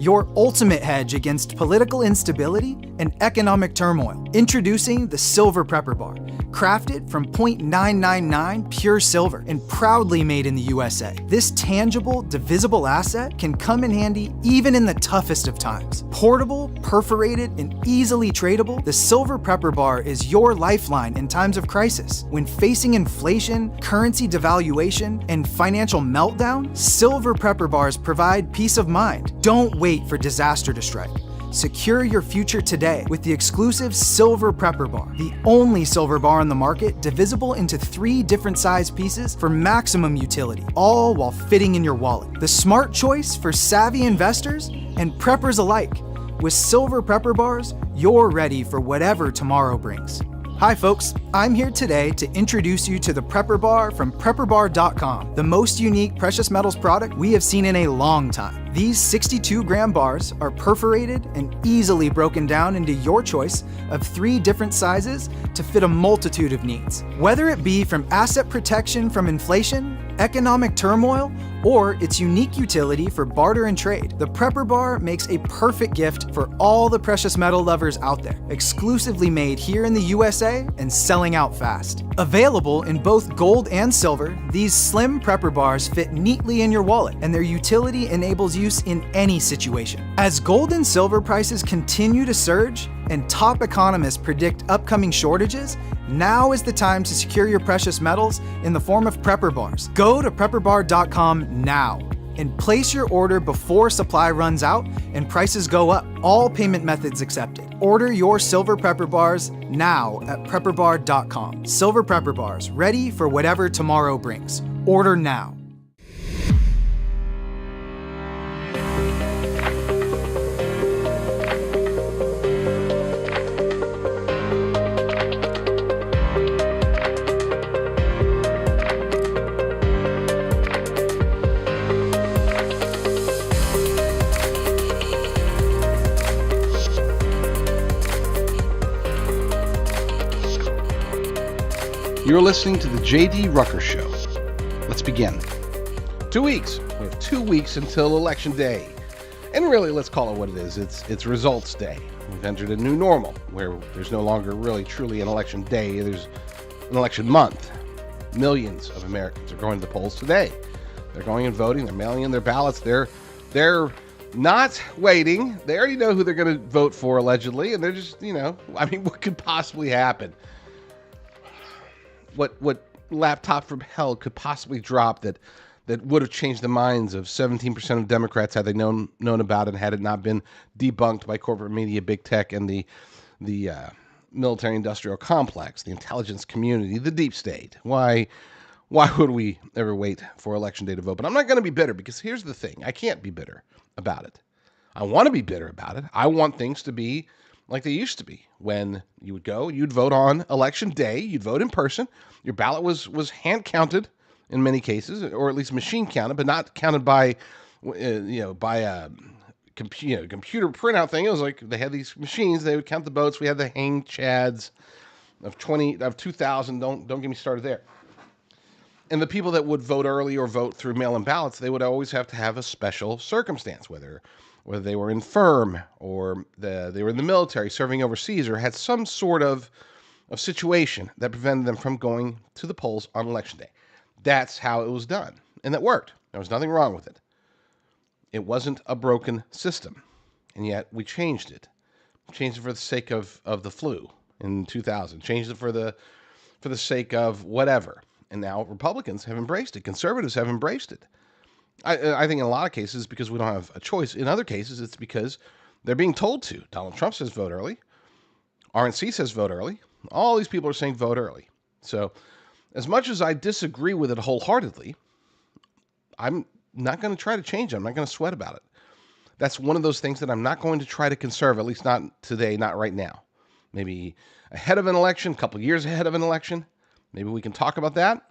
your ultimate hedge against political instability and economic turmoil. Introducing the Silver Prepper Bar, crafted from 0.999 pure silver and proudly made in the USA. This tangible, divisible asset can come in handy even in the toughest of times. Portable, perforated, and easily tradable, the Silver Prepper Bar is your lifeline in times of crisis. When facing inflation, currency devaluation, and financial meltdown, Silver Prepper Bars provide peace of mind. Don't wait for disaster to strike. Secure your future today with the exclusive Silver Prepper Bar, the only silver bar on the market divisible into 3 different size pieces for maximum utility, all while fitting in your wallet. The smart choice for savvy investors and preppers alike. With Silver Prepper Bars, you're ready for whatever tomorrow brings. Hi folks, I'm here today to introduce you to the Prepper Bar from PrepperBar.com, the most unique precious metals product we have seen in a long time. These 62-gram bars are perforated and easily broken down into your choice of 3 different sizes to fit a multitude of needs. Whether it be from asset protection from inflation, economic turmoil, or its unique utility for barter and trade, the Prepper Bar makes a perfect gift for all the precious metal lovers out there. Exclusively made here in the USA and selling out fast. Available in both gold and silver, these slim Prepper Bars fit neatly in your wallet, and their utility enables use in any situation. As gold and silver prices continue to surge, and top economists predict upcoming shortages, now is the time to secure your precious metals in the form of Prepper Bars. Go to PrepperBar.com now and place your order before supply runs out and prices go up. All payment methods accepted. Order your Silver Prepper Bars now at PrepperBar.com. Silver Prepper Bars, ready for whatever tomorrow brings. Order now. You're listening to the JD Rucker Show. Let's begin. 2 weeks. We have 2 weeks until Election Day. And really, let's call it what it is. It's results day. We've entered a new normal where there's no longer really truly an election day. There's an election month. Millions of Americans are going to the polls today. They're going and voting. They're mailing in their ballots. They're not waiting. They already know who they're going to vote for, allegedly. And they're just, what could possibly happen? What laptop from hell could possibly drop that would have changed the minds of 17% of Democrats had they known about it, had it not been debunked by corporate media, big tech, and the military-industrial complex, the intelligence community, the deep state? Why would we ever wait for Election Day to vote? But I'm not going to be bitter, because here's the thing. I can't be bitter about it. I want to be bitter about it. I want things to be like they used to be, when you would go, you'd vote on Election Day, you'd vote in person. Your ballot was hand counted in many cases, or at least machine counted, but not counted by a computer printout thing. It was like they had these machines; they would count the votes. We had the hang chads of 2,000. Don't get me started there. And the people that would vote early or vote through mail-in ballots, they would always have to have a special circumstance, whether they were infirm or they were in the military, serving overseas, or had some sort of situation that prevented them from going to the polls on Election Day. That's how it was done. And that worked. There was nothing wrong with it. It wasn't a broken system. And yet we changed it. We changed it for the sake of the flu in 2000. Changed it for the sake of whatever. And now Republicans have embraced it. Conservatives have embraced it. I think in a lot of cases because we don't have a choice. In other cases, it's because they're being told to. Donald Trump says vote early. RNC says vote early. All these people are saying vote early. So as much as I disagree with it wholeheartedly, I'm not going to try to change it. I'm not going to sweat about it. That's one of those things that I'm not going to try to conserve, at least not today, not right now. Maybe ahead of an election, a couple years ahead of an election. Maybe we can talk about that,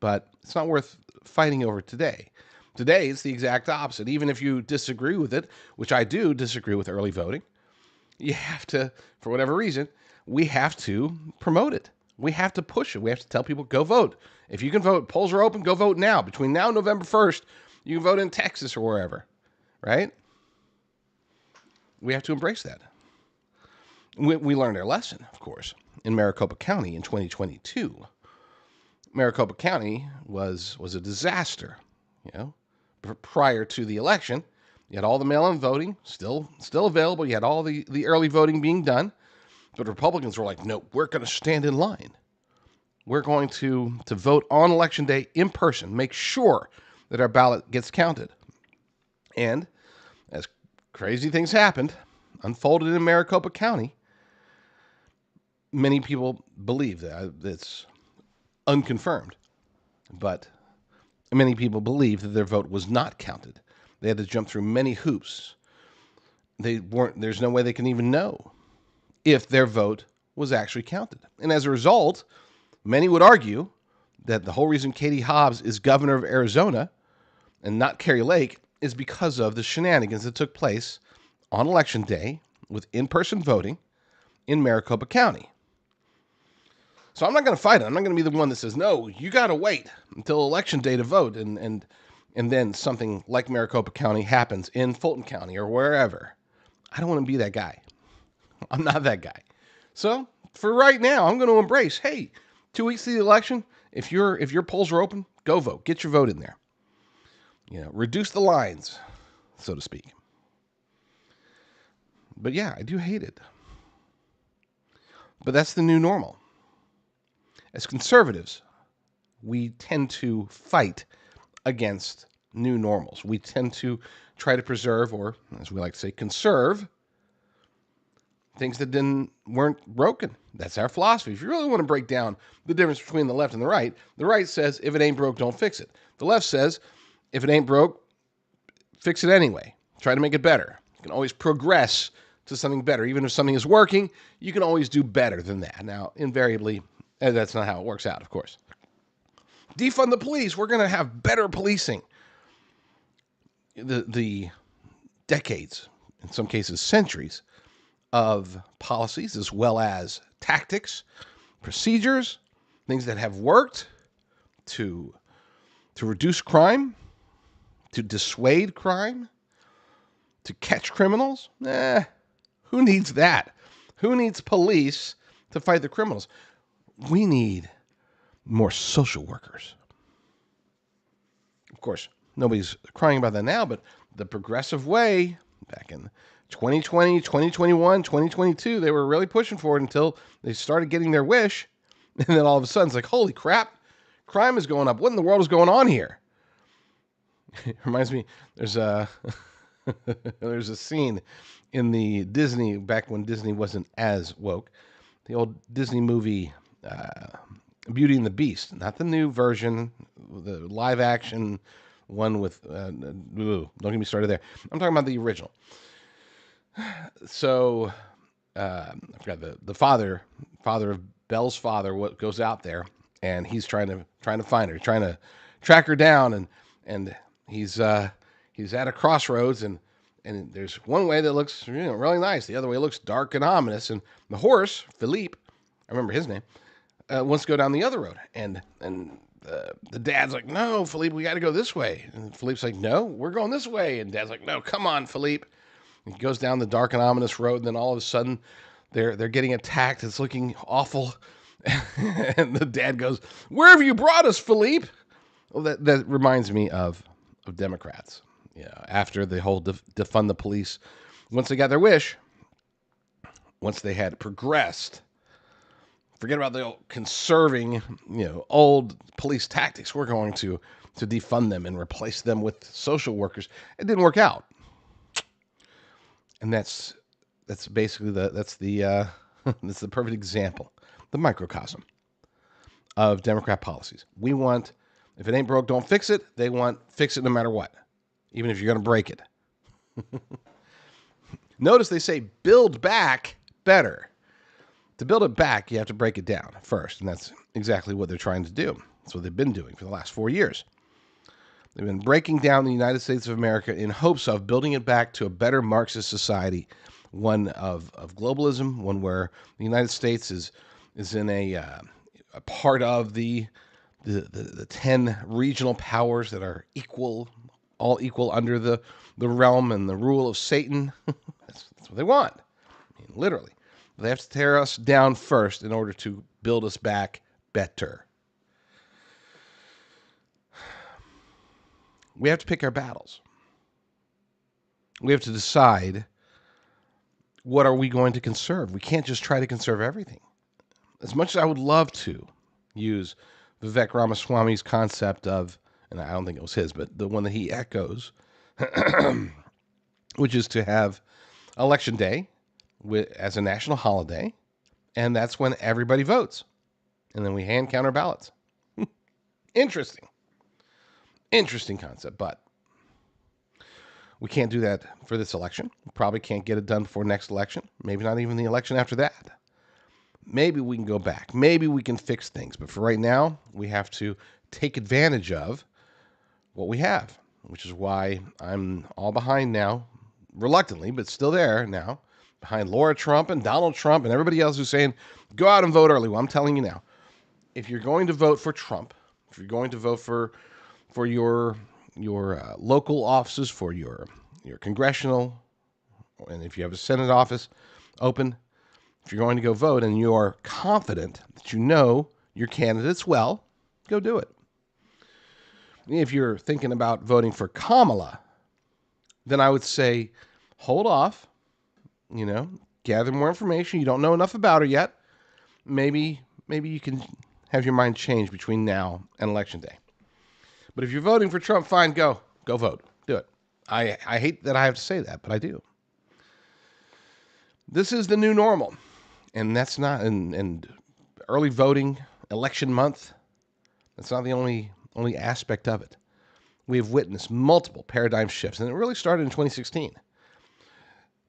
but it's not worth fighting over today. Today, it's the exact opposite. Even if you disagree with it, which I do disagree with early voting, you have to, for whatever reason, we have to promote it. We have to push it. We have to tell people, go vote. If you can vote, polls are open, go vote now. Between now and November 1st, you can vote in Texas or wherever, right? We have to embrace that. We learned our lesson, of course, in Maricopa County in 2022. Maricopa County was a disaster. Prior to the election, you had all the mail-in voting still available. You had all the early voting being done, but Republicans were like, "No, we're going to stand in line. We're going to vote on Election Day in person. Make sure that our ballot gets counted." And as crazy things happened, unfolded in Maricopa County, many people believe that it's unconfirmed, but many people believe that their vote was not counted. They had to jump through many hoops. There's no way they can even know if their vote was actually counted. And as a result, many would argue that the whole reason Katie Hobbs is governor of Arizona and not Kari Lake is because of the shenanigans that took place on Election Day with in-person voting in Maricopa County. So I'm not going to fight it. I'm not going to be the one that says, no, you got to wait until Election Day to vote, and then something like Maricopa County happens in Fulton County or wherever. I don't want to be that guy. I'm not that guy. So for right now, I'm going to embrace, hey, 2 weeks to the election, if your polls are open, go vote. Get your vote in there. Reduce the lines, so to speak. But yeah, I do hate it. But that's the new normal. As conservatives, we tend to fight against new normals. We tend to try to preserve, or as we like to say, conserve things that weren't broken. That's our philosophy. If you really want to break down the difference between the left the right says, if it ain't broke, don't fix it. The left says, if it ain't broke, fix it anyway. Try to make it better. You can always progress to something better. Even if something is working, you can always do better than that. Now, invariably, that's not how it works out, of course. Defund the police. We're going to have better policing. The decades, in some cases centuries, of policies as well as tactics, procedures, things that have worked to reduce crime, to dissuade crime, to catch criminals. Who needs that? Who needs police to fight the criminals? We need more social workers. Of course, nobody's crying about that now, but the progressive way, back in 2020, 2021, 2022, they were really pushing for it until they started getting their wish. And then all of a sudden, it's like, holy crap, crime is going up. What in the world is going on here? It reminds me, there's a scene in the Disney, back when Disney wasn't as woke, the old Disney movie, Beauty and the Beast, not the new version, the live action one with, don't get me started there. I'm talking about the original. So, I forgot the father of Belle's father, what goes out there, and he's trying to find her, trying to track her down, and he's at a crossroads, and there's one way that looks really nice, the other way looks dark and ominous, and the horse, Philippe, I remember his name, wants to go down the other road, and the dad's like, no, Philippe, we got to go this way, and Philippe's like, no, we're going this way, and dad's like, no, come on, Philippe. And he goes down the dark and ominous road, and then all of a sudden, they're getting attacked. It's looking awful, and the dad goes, "Where have you brought us, Philippe?" Well, that reminds me of Democrats. After the whole defund the police, once they got their wish, once they had progressed, forget about the old conserving, old police tactics. We're going to defund them and replace them with social workers. It didn't work out. And that's basically that's the perfect example, the microcosm of Democrat policies. We want, if it ain't broke, don't fix it. They want fix it no matter what, even if you're going to break it. Notice they say build back better. To build it back, you have to break it down first, and that's exactly what they're trying to do. That's what they've been doing for the last 4 years. They've been breaking down the United States of America in hopes of building it back to a better Marxist society, one of globalism, one where the United States is in a part of the 10 regional powers that are all equal under the realm and the rule of Satan. That's That's what they want. I mean, literally. They have to tear us down first in order to build us back better. We have to pick our battles. We have to decide, what are we going to conserve? We can't just try to conserve everything. As much as I would love to use Vivek Ramaswamy's concept of, and I don't think it was his, but the one that he echoes, which is to have Election Day as a national holiday, and that's when everybody votes. And then we hand count our ballots. Interesting concept, but we can't do that for this election. We probably can't get it done before next election. Maybe not even the election after that. Maybe we can go back. Maybe we can fix things. But for right now, we have to take advantage of what we have, which is why I'm all behind now, reluctantly, but still there now, behind Laura Trump and Donald Trump and everybody else who's saying, go out and vote early. Well, I'm telling you now, if you're going to vote for Trump, if you're going to vote for your local offices, for your congressional, and if you have a Senate office open, if you're going to go vote and you're confident that you know your candidates well, go do it. If you're thinking about voting for Kamala, then I would say hold off, gather more information. You don't know enough about her yet. Maybe you can have your mind changed between now and Election Day. But if you're voting for Trump, fine, go vote. Do it. I hate that I have to say that, but I do. This is the new normal. And that's not, and early voting, election month, that's not the only aspect of it. We have witnessed multiple paradigm shifts, and it really started in 2016.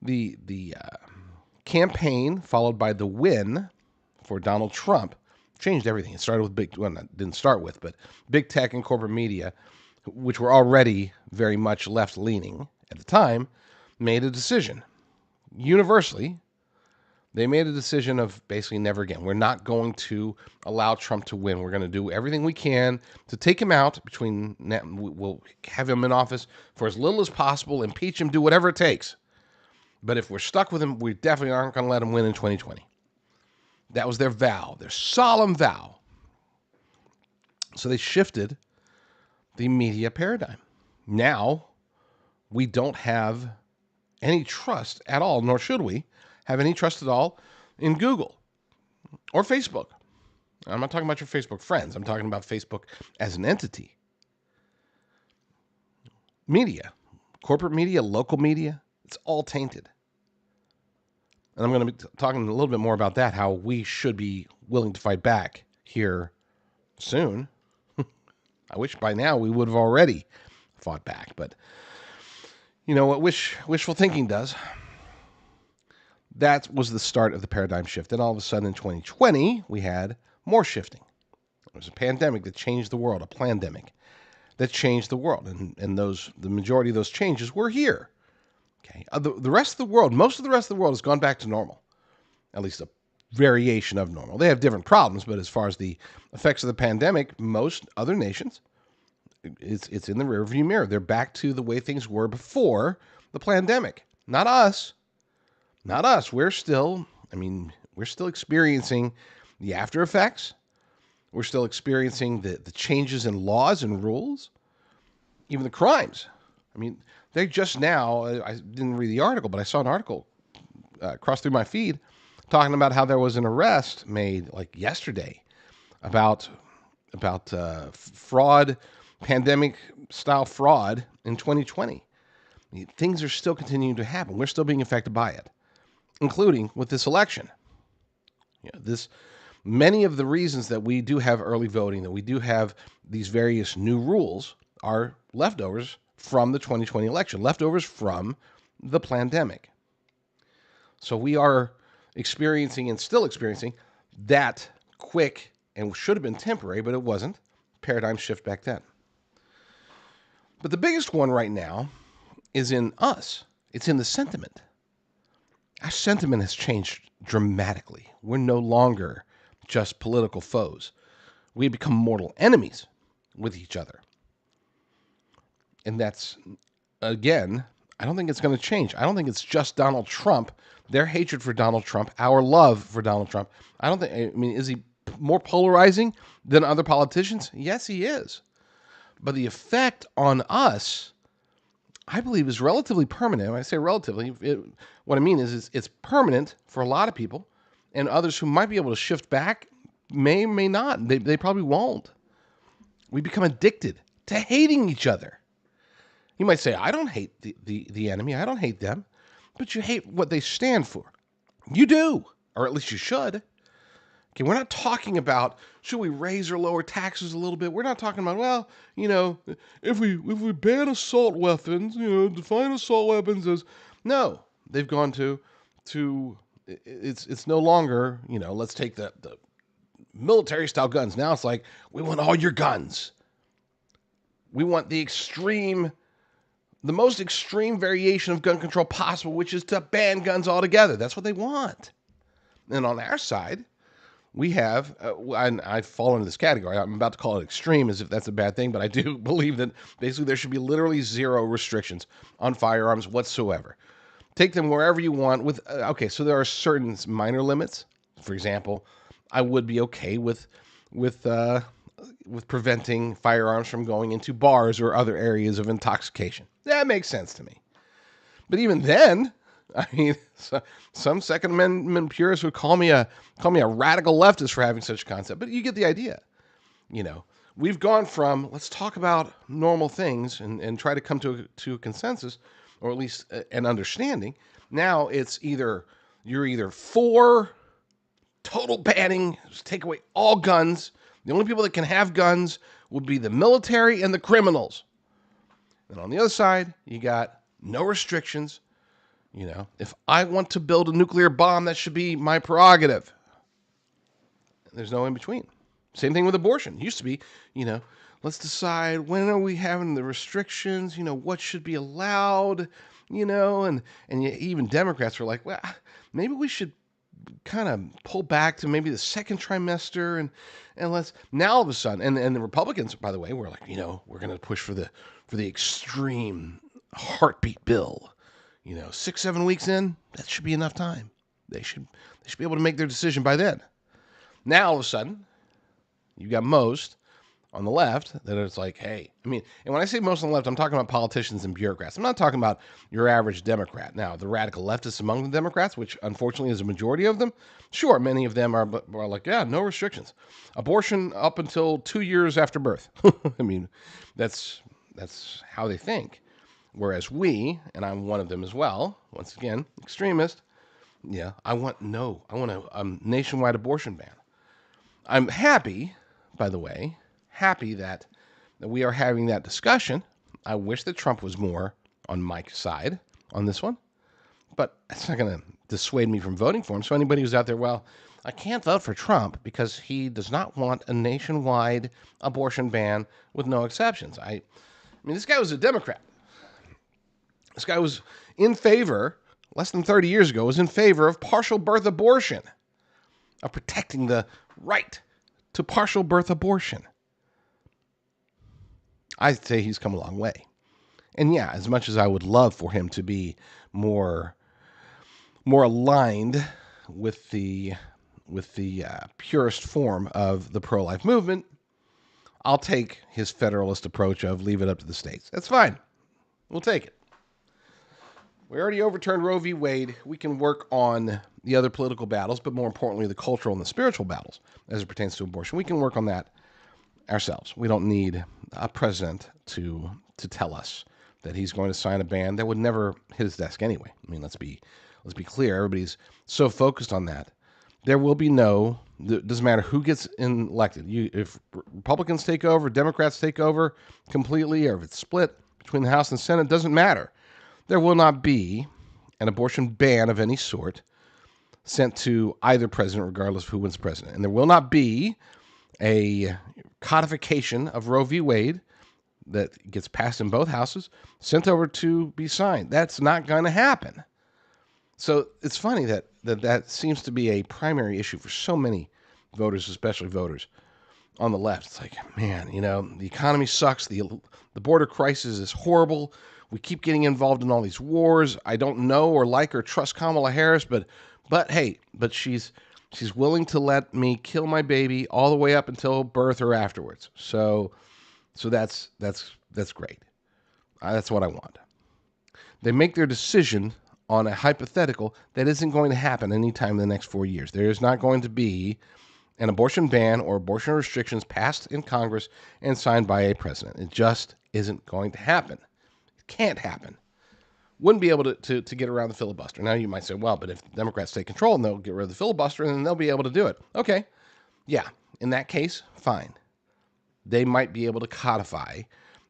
The campaign, followed by the win for Donald Trump, changed everything. It started with didn't start with, but big tech and corporate media, which were already very much left-leaning at the time, made a decision. Universally, they made a decision of basically never again. We're not going to allow Trump to win. We're going to do everything we can to take him out. We'll have him in office for as little as possible, impeach him, do whatever it takes. But if we're stuck with him, we definitely aren't going to let him win in 2020. That was their vow, their solemn vow. So they shifted the media paradigm. Now, we don't have any trust at all, nor should we have any trust at all in Google or Facebook. I'm not talking about your Facebook friends. I'm talking about Facebook as an entity. Media, corporate media, local media, it's all tainted. And I'm going to be talking a little bit more about that, how we should be willing to fight back here soon. I wish by now we would have already fought back, but you know what wishful thinking does. That was the start of the paradigm shift. Then all of a sudden in 2020, we had more shifting. It was a pandemic that changed the world, a plandemic that changed the world. And the majority of those changes were here. Okay. The rest of the world, most of the rest of the world has gone back to normal, at least a variation of normal. They have different problems, but as far as the effects of the pandemic, most other nations, it's in the rearview mirror. They're back to the way things were before the pandemic. Not us. Not us. We're still experiencing the after effects. We're still experiencing the changes in laws and rules, even the crimes. I mean, they just now, I didn't read the article, but I saw an article cross through my feed talking about how there was an arrest made like yesterday about fraud, pandemic style fraud in 2020. I mean, things are still continuing to happen. We're still being affected by it, including with this election. Many of the reasons that we do have early voting, that we do have these various new rules, are leftovers from the 2020 election, leftovers from the pandemic. So we are experiencing and still experiencing that quick, and should have been temporary, but it wasn't, paradigm shift back then. But the biggest one right now is in us. It's in the sentiment. Our sentiment has changed dramatically. We're no longer just political foes. We become mortal enemies with each other. And that's, again, I don't think it's going to change. I don't think it's just Donald Trump, their hatred for Donald Trump, our love for Donald Trump. I mean, is he more polarizing than other politicians? Yes, he is. But the effect on us, I believe, is relatively permanent. When I say relatively, what I mean is it's permanent for a lot of people, and others who might be able to shift back may not. They probably won't. We become addicted to hating each other. You might say, I don't hate the enemy. I don't hate them. But you hate what they stand for. You do, or at least you should. Okay, we're not talking about should we raise or lower taxes a little bit. We're not talking about, well, if we ban assault weapons, define assault weapons as no. They've gone to it's no longer, let's take the military style guns. Now it's like we want all your guns. We want the most extreme variation of gun control possible, which is to ban guns altogether. That's what they want. And on our side, we have, and I fall into this category. I'm about to call it extreme as if that's a bad thing, but I do believe that basically there should be literally zero restrictions on firearms whatsoever. Take them wherever you want with, so there are certain minor limits. For example, I would be okay with preventing firearms from going into bars or other areas of intoxication. That makes sense to me. But even then, I mean, some Second Amendment purists would call me a radical leftist for having such a concept. But you get the idea. We've gone from let's talk about normal things and try to come to a consensus, or at least an understanding. Now it's you're either for total banning, take away all guns. The only people that can have guns would be the military and the criminals. And on the other side, you got no restrictions. If I want to build a nuclear bomb, that should be my prerogative. There's no in between. Same thing with abortion. It used to be, let's decide when are we having the restrictions, what should be allowed, and even Democrats were like, well, maybe we should kind of pull back to maybe the second trimester and let's now all of a sudden and the Republicans, by the way, were like, we're going to push for the extreme heartbeat bill. 6-7 weeks in, that should be enough time. They should be able to make their decision by then. Now all of a sudden, you got most on the left that it's like, hey, and when I say most on the left, I'm talking about politicians and bureaucrats. I'm not talking about your average Democrat. Now, the radical leftists among the Democrats, which unfortunately is a majority of them, sure, many of them are like, yeah, no restrictions. Abortion up until 2 years after birth. That's how they think. Whereas we, and I'm one of them as well, once again, extremist, I want a nationwide abortion ban. I'm happy, by the way, that we are having that discussion. I wish that Trump was more on Mike's side on this one, but it's not going to dissuade me from voting for him. So anybody who's out there, well, I can't vote for Trump because he does not want a nationwide abortion ban with no exceptions. This guy was a Democrat. This guy was in favor, less than 30 years ago, was in favor of partial birth abortion, of protecting the right to partial birth abortion. I'd say he's come a long way. And yeah, as much as I would love for him to be more aligned with the purest form of the pro-life movement, I'll take his federalist approach of leave it up to the states. That's fine. We'll take it. We already overturned Roe v. Wade. We can work on the other political battles, but more importantly, the cultural and the spiritual battles as it pertains to abortion. We can work on that ourselves. We don't need a president to tell us that he's going to sign a ban that would never hit his desk anyway. Let's be clear. Everybody's so focused on that. There will be it doesn't matter who gets elected. If Republicans take over, Democrats take over completely, or if it's split between the House and Senate, it doesn't matter. There will not be an abortion ban of any sort sent to either president, regardless of who wins president. And there will not be a codification of Roe v. Wade that gets passed in both houses, sent over to be signed. That's not going to happen. So it's funny that seems to be a primary issue for so many voters, especially voters on the left. It's like, man, the economy sucks. The border crisis is horrible. We keep getting involved in all these wars. I don't know or like or trust Kamala Harris, but she's willing to let me kill my baby all the way up until birth or afterwards. So that's great. That's what I want. They make their decision on a hypothetical that isn't going to happen anytime in the next 4 years. There is not going to be an abortion ban or abortion restrictions passed in Congress and signed by a president. It just isn't going to happen. It can't happen. Wouldn't be able to get around the filibuster. Now you might say, well, but if the Democrats take control and they'll get rid of the filibuster, then they'll be able to do it. Okay. Yeah. In that case, fine. They might be able to codify,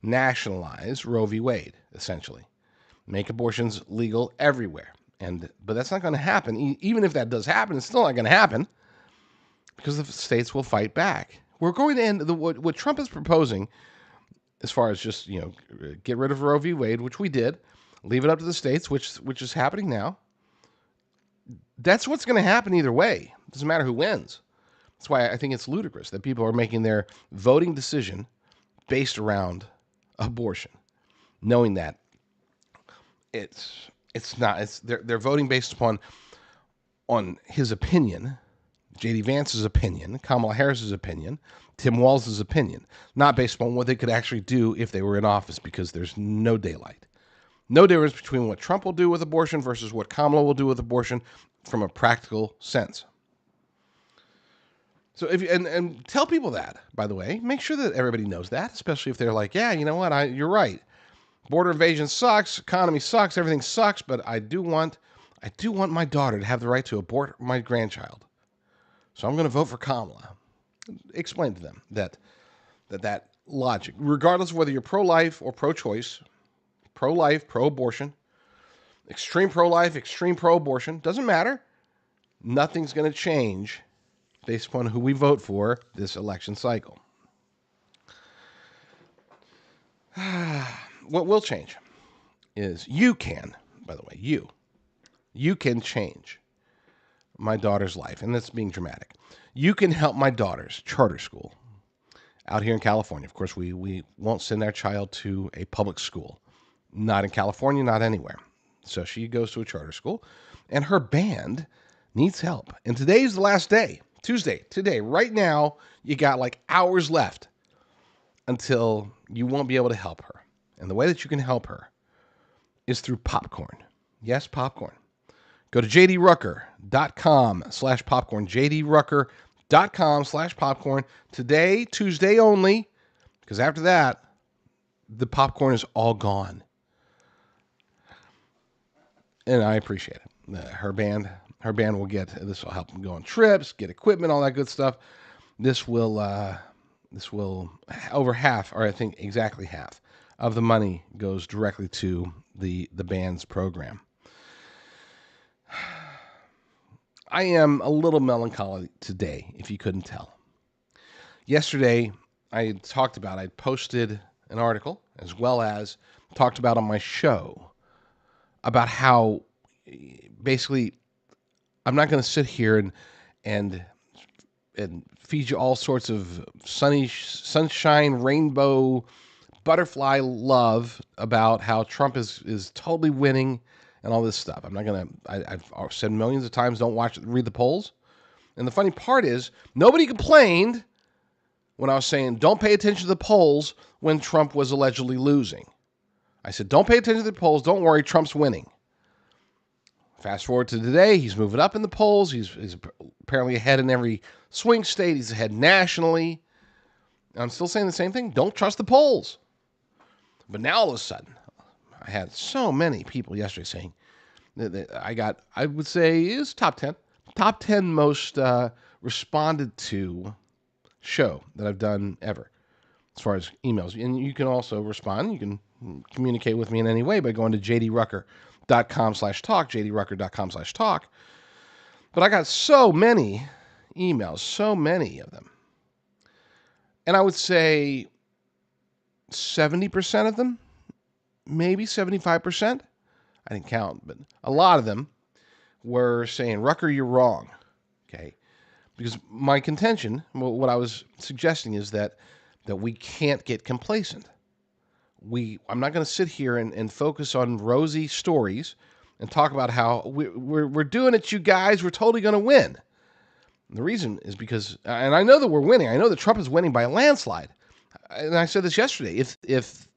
nationalize Roe v. Wade, essentially. Make abortions legal everywhere. But that's not going to happen. Even if that does happen, it's still not going to happen because the states will fight back. We're going to end what Trump is proposing, as far as just get rid of Roe v. Wade, which we did, leave it up to the states, which is happening now. That's what's going to happen either way. It doesn't matter who wins. That's why I think it's ludicrous that people are making their voting decision based around abortion, knowing that they're voting based on his opinion, JD Vance's opinion, Kamala Harris's opinion, Tim Walz's opinion, not based upon what they could actually do if they were in office, because there's no daylight. No difference between what Trump will do with abortion versus what Kamala will do with abortion from a practical sense. So and tell people that, by the way. Make sure that everybody knows that, especially if they're like, yeah, you know what, you're right. Border invasion sucks, economy sucks, everything sucks, but I do want my daughter to have the right to abort my grandchild. So I'm going to vote for Kamala. Explain to them that logic, regardless of whether you're pro-life or pro-choice, pro-life, pro-abortion, extreme pro-life, extreme pro-abortion, doesn't matter. Nothing's going to change based upon who we vote for this election cycle. What will change is you can, by the way, you can change my daughter's life, and that's being dramatic. You can help my daughter's charter school out here in California. Of course, we won't send our child to a public school. Not in California, not anywhere. So she goes to a charter school, and her band needs help. And today's the last day, Tuesday, today, right now, you got like hours left until you won't be able to help her. And the way that you can help her is through popcorn. Yes, popcorn. Go to jdrucker.com/popcorn, jdrucker.com/popcorn. Today, Tuesday only, because after that, the popcorn is all gone. And I appreciate it. Her band will get, this will help them go on trips, get equipment, all that good stuff. This will over half, or I think exactly half, of the money goes directly to the band's program. I am a little melancholy today, if you couldn't tell. Yesterday, I posted an article, as well as talked about on my show, about how basically I'm not going to sit here and feed you all sorts of sunshine, rainbow, butterfly love about how Trump is totally winning and all this stuff. I'm not going to, I've said millions of times, don't read the polls. And the funny part is, nobody complained when I was saying, don't pay attention to the polls when Trump was allegedly losing. I said, don't pay attention to the polls. Don't worry, Trump's winning. Fast forward to today, he's moving up in the polls. He's apparently ahead in every swing state. He's ahead nationally. And I'm still saying the same thing. Don't trust the polls. But now all of a sudden, I had so many people yesterday saying that I would say is top 10 most responded to show that I've done ever as far as emails. And you can also respond. You can communicate with me in any way by going to jdrucker.com/talk, jdrucker.com/talk. But I got so many emails, so many of them. And I would say 70% of them, maybe 75%. I didn't count, but a lot of them were saying, Rucker, you're wrong. Okay. Because my contention, what I was suggesting is that we can't get complacent. I'm not going to sit here and focus on rosy stories and talk about how we're doing it, you guys. We're totally going to win. And the reason is because, and I know that we're winning. I know that Trump is winning by a landslide. And I said this yesterday. If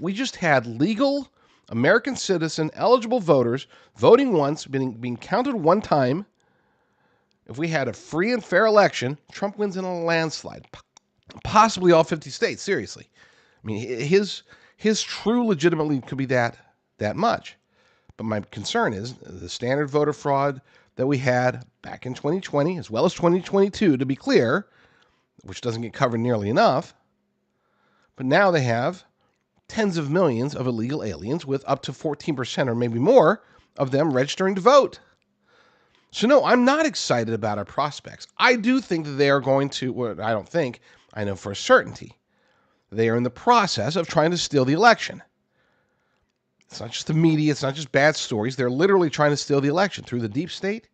we just had legal American citizen eligible voters voting once, being counted one time, if we had a free and fair election, Trump wins in a landslide, possibly all 50 states. Seriously, I mean, his true legitimately could be that much. But my concern is the standard voter fraud that we had back in 2020, as well as 2022, to be clear, which doesn't get covered nearly enough. But now they have tens of millions of illegal aliens, with up to 14% or maybe more of them registering to vote. So no, I'm not excited about our prospects. I do think that they are going to, well, I don't think, I know for a certainty, they are in the process of trying to steal the election. It's not just the media, it's not just bad stories. They're literally trying to steal the election through the deep state,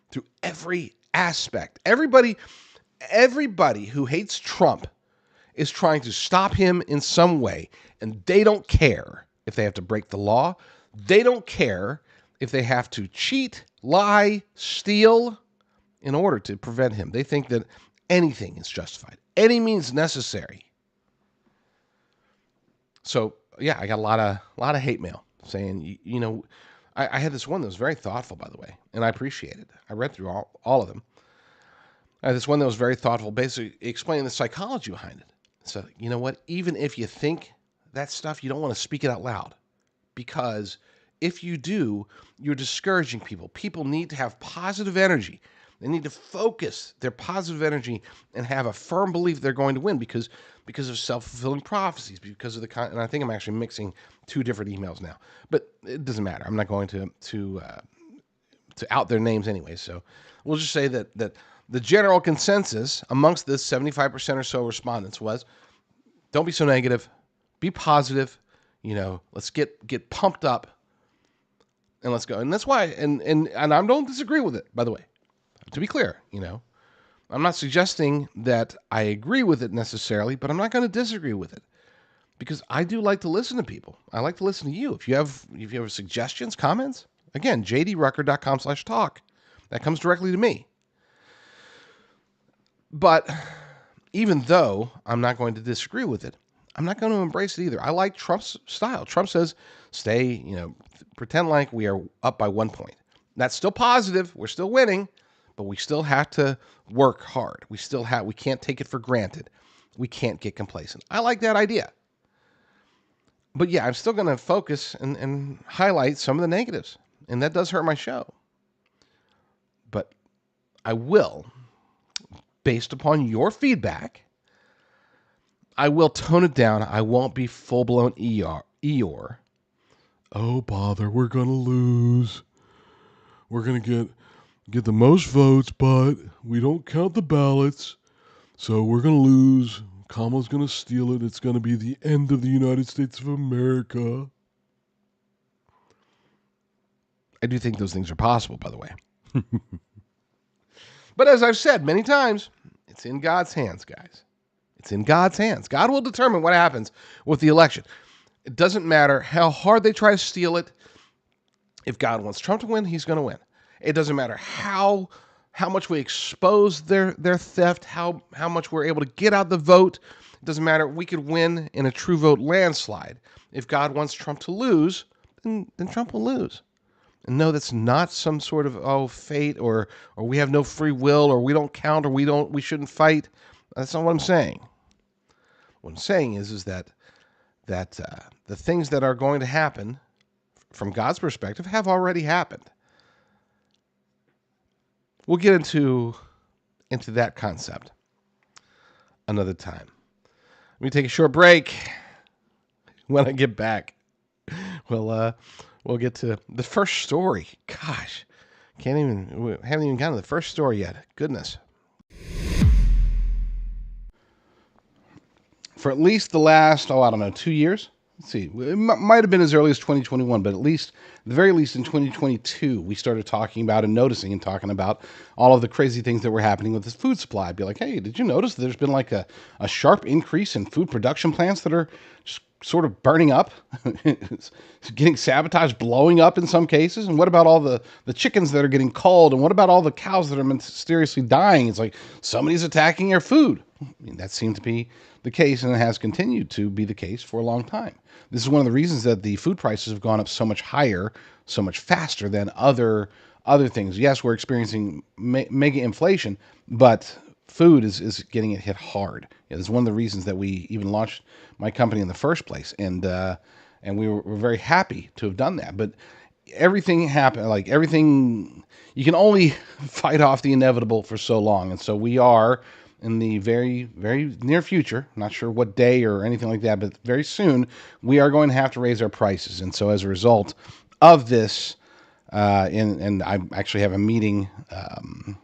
through every aspect. Everybody who hates Trump is trying to stop him in some way, and they don't care if they have to break the law. They don't care if they have to cheat, lie, steal in order to prevent him. They think that anything is justified. Any means necessary. So, yeah, I got a lot of hate mail saying, I had this one that was very thoughtful, by the way, and I appreciate it. I read through all of them. I had this one that was very thoughtful, basically explaining the psychology behind it. So, you know what? Even if you think that stuff, you don't want to speak it out loud, because if you do, you're discouraging people. People need to have positive energy. They need to focus their positive energy and have a firm belief they're going to win because of self-fulfilling prophecies, because of and I think I'm actually mixing two different emails now, but it doesn't matter. I'm not going to out their names anyway. So we'll just say that the general consensus amongst this 75% or so respondents was, don't be so negative, be positive, let's get pumped up. And let's go. And that's why, and I don't disagree with it, by the way. To be clear, I'm not suggesting that I agree with it necessarily, but I'm not going to disagree with it. Because I do like to listen to people. I like to listen to you. If you have suggestions, comments, again, jdrucker.com/talk. That comes directly to me. But even though I'm not going to disagree with it, I'm not going to embrace it either. I like Trump's style. Trump says, pretend like we are up by 1 point. That's still positive. We're still winning, but we still have to work hard. We can't take it for granted. We can't get complacent. I like that idea. But yeah, I'm still going to focus and highlight some of the negatives. And that does hurt my show. But I will, based upon your feedback, I will tone it down. I won't be full-blown Eeyore. Oh, bother, we're going to lose. We're going to get the most votes, but we don't count the ballots. So we're going to lose. Kamala's going to steal it. It's going to be the end of the United States of America. I do think those things are possible, by the way. But as I've said many times, it's in God's hands, guys. It's in God's hands. God will determine what happens with the election. It doesn't matter how hard they try to steal it. If God wants Trump to win, he's going to win. It doesn't matter how much we expose their theft, how much we're able to get out the vote. It doesn't matter. We could win in a true vote landslide. If God wants Trump to lose, then Trump will lose. And no, that's not some sort of fate or we have no free will or we don't count or we shouldn't fight. That's not what I'm saying. What I'm saying is that the things that are going to happen from God's perspective have already happened. We'll get into that concept another time. Let me take a short break. When I get back, we'll get to the first story. Gosh, we haven't even gotten to the first story yet. Goodness. For at least the last, 2 years, let's see, it might have been as early as 2021, but at the very least in 2022, we started talking about and noticing and talking about all of the crazy things that were happening with this food supply. I'd be like, hey, did you notice there's been like a sharp increase in food production plants that are just sort of burning up, it's getting sabotaged, blowing up in some cases? And what about all the chickens that are getting culled? And what about all the cows that are mysteriously dying? It's like somebody's attacking your food. I mean, that seemed to be the case, and it has continued to be the case for a long time. This is one of the reasons that the food prices have gone up so much higher, so much faster than other things. Yes, we're experiencing mega inflation, but food is getting it hit hard. It's one of the reasons that we even launched my company in the first place, and we're very happy to have done that. But everything happened, like everything, you can only fight off the inevitable for so long, and so we are in the very, very near future, not sure what day or anything like that, but very soon, we are going to have to raise our prices. And so as a result of this, and I actually have a meeting, I'm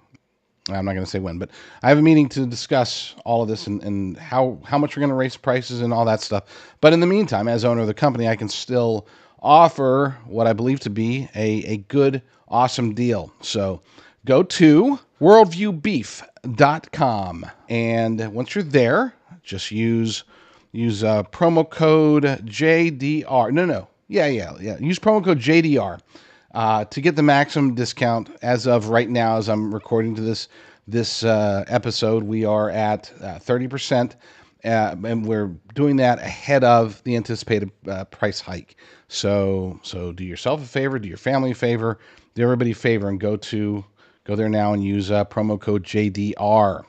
not going to say when, but I have a meeting to discuss all of this and how much we're going to raise prices and all that stuff. But in the meantime, as owner of the company, I can still offer what I believe to be a good, awesome deal. So go to worldviewbeef.com, and once you're there, just use promo code JDR. Use promo code JDR to get the maximum discount. As of right now, as I'm recording to this episode, we are at 30%, and we're doing that ahead of the anticipated price hike. So do yourself a favor, do your family a favor, do everybody a favor, and go there now and use promo code JDR.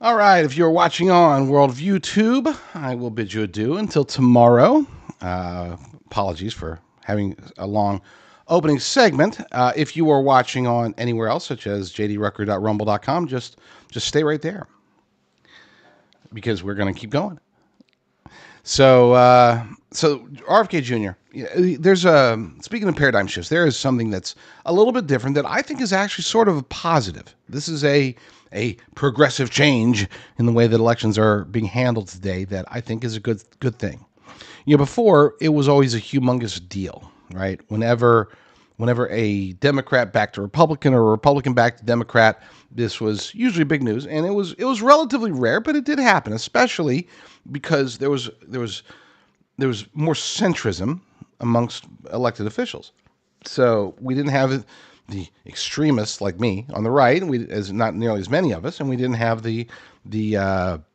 All right, if you're watching on Worldview Tube, I will bid you adieu until tomorrow. Apologies for having a long opening segment. If you are watching on anywhere else, such as jdrucker.rumble.com, just stay right there, because we're going to keep going. So RFK Jr., there's speaking of paradigm shifts, there is something that's a little bit different that I think is actually sort of a positive. This is a progressive change in the way that elections are being handled today that I think is a good thing. Before, it was always a humongous deal, right? Whenever a Democrat backed a Republican or a Republican backed a Democrat, this was usually big news, and it was relatively rare, but it did happen, especially because there was more centrism amongst elected officials. So we didn't have the extremists like me on the right, as not nearly as many of us, and we didn't have the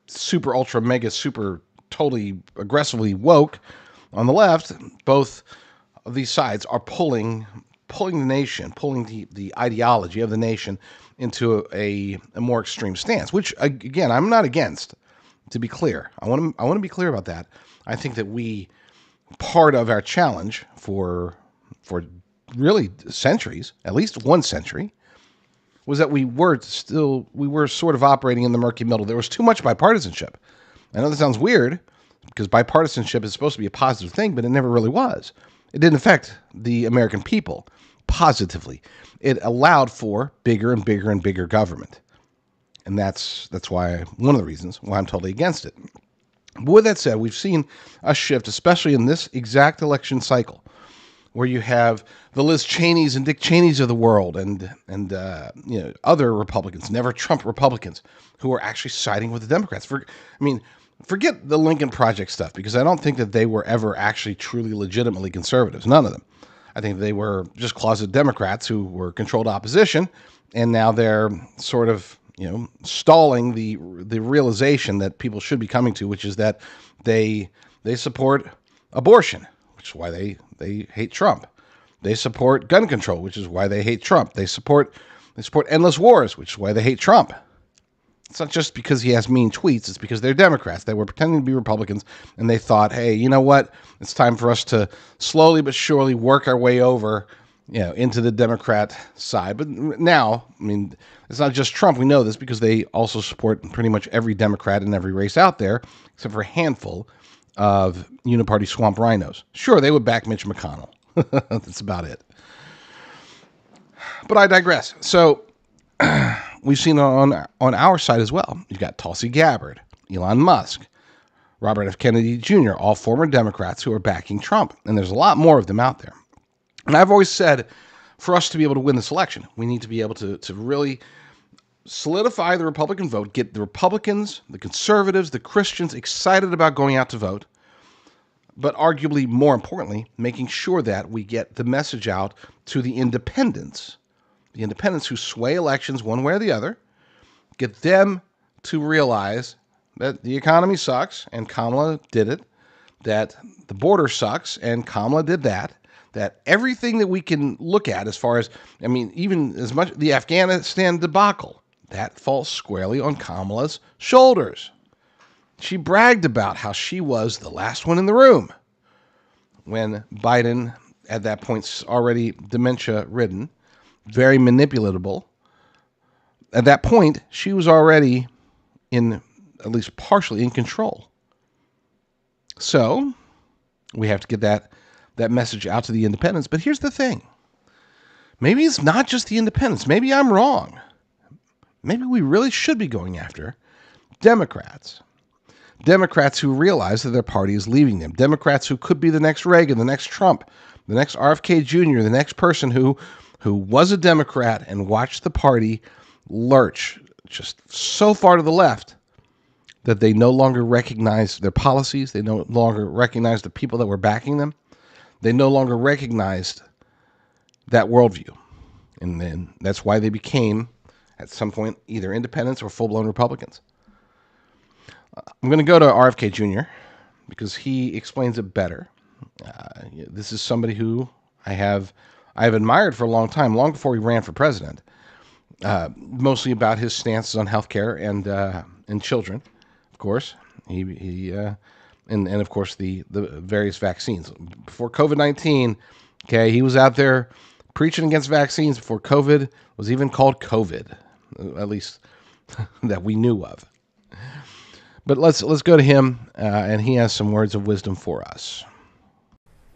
super ultra mega super totally aggressively woke on the left. Both of these sides are pulling the nation, pulling the ideology of the nation into a more extreme stance, which again I'm not against. To be clear, I want to be clear about that. I think that part of our challenge for really centuries, at least one century, was that we were sort of operating in the murky middle. There was too much bipartisanship. I know that sounds weird, because bipartisanship is supposed to be a positive thing, but it never really was. It didn't affect the American people positively. It allowed for bigger and bigger and bigger government. And that's why, one of the reasons why I'm totally against it. But with that said, we've seen a shift, especially in this exact election cycle, where you have the Liz Cheneys and Dick Cheneys of the world, and other Republicans, never Trump Republicans, who are actually siding with the Democrats. Forget the Lincoln Project stuff, because I don't think that they were ever actually truly legitimately conservatives. None of them. I think they were just closet Democrats who were controlled opposition, and now they're sort of stalling the realization that people should be coming to, which is that they support abortion, which is why they hate Trump. They support gun control, which is why they hate Trump. They support endless wars, which is why they hate Trump. It's not just because he has mean tweets. It's because they're Democrats. They were pretending to be Republicans, and they thought, hey, you know what? It's time for us to slowly but surely work our way over into the Democrat side. But now, it's not just Trump. We know this because they also support pretty much every Democrat in every race out there, except for a handful of uniparty swamp rhinos. Sure, they would back Mitch McConnell. That's about it. But I digress. So we've seen on our side as well. You've got Tulsi Gabbard. Elon Musk, Robert F. Kennedy Jr., all former Democrats who are backing Trump. And there's a lot more of them out there. And I've always said, for us to be able to win this election, we need to be able to really solidify the Republican vote, get the Republicans, the conservatives, the Christians excited about going out to vote, but arguably more importantly, making sure that we get the message out to the independents who sway elections one way or the other, get them to realize that the economy sucks and Kamala did it, that the border sucks and Kamala did that everything that we can look at as far as, even as much the Afghanistan debacle, that falls squarely on Kamala's shoulders. She bragged about how she was the last one in the room when Biden, at that point already dementia-ridden, very manipulatable. At that point, she was already at least partially in control. So we have to get that message out to the independents. But here's the thing. Maybe it's not just the independents. Maybe I'm wrong. Maybe we really should be going after Democrats. Democrats who realize that their party is leaving them. Democrats who could be the next Reagan, the next Trump, the next RFK Jr., the next person who was a Democrat and watched the party lurch just so far to the left that they no longer recognize their policies. They no longer recognize the people that were backing them. They no longer recognized that worldview. And then that's why they became, at some point, either independents or full-blown Republicans. I'm going to go to RFK Jr. because he explains it better. This is somebody who I've admired for a long time, long before he ran for president, mostly about his stances on healthcare and children, of course. And of course the various vaccines. Before COVID-19, okay, he was out there preaching against vaccines before COVID was even called COVID, at least that we knew of. But let's go to him, and he has some words of wisdom for us.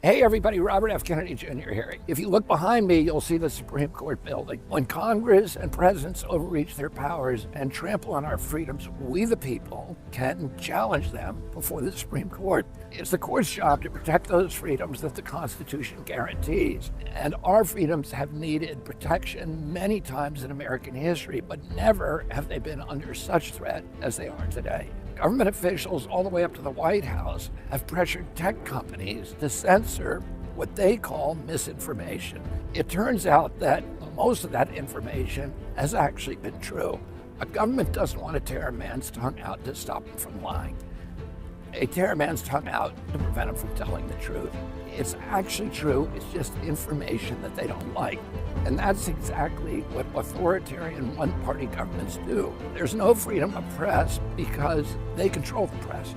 Hey everybody, Robert F. Kennedy Jr. here. If you look behind me, you'll see the Supreme Court building. When Congress and presidents overreach their powers and trample on our freedoms, we the people can challenge them before the Supreme Court. It's the court's job to protect those freedoms that the Constitution guarantees. And our freedoms have needed protection many times in American history, but never have they been under such threat as they are today. Government officials all the way up to the White House have pressured tech companies to censor what they call misinformation. It turns out that most of that information has actually been true. A government doesn't want to tear a man's tongue out to stop him from lying. They tear a man's tongue out to prevent him from telling the truth. It's actually true, it's just information that they don't like. And that's exactly what authoritarian one-party governments do. There's no freedom of press because they control the press.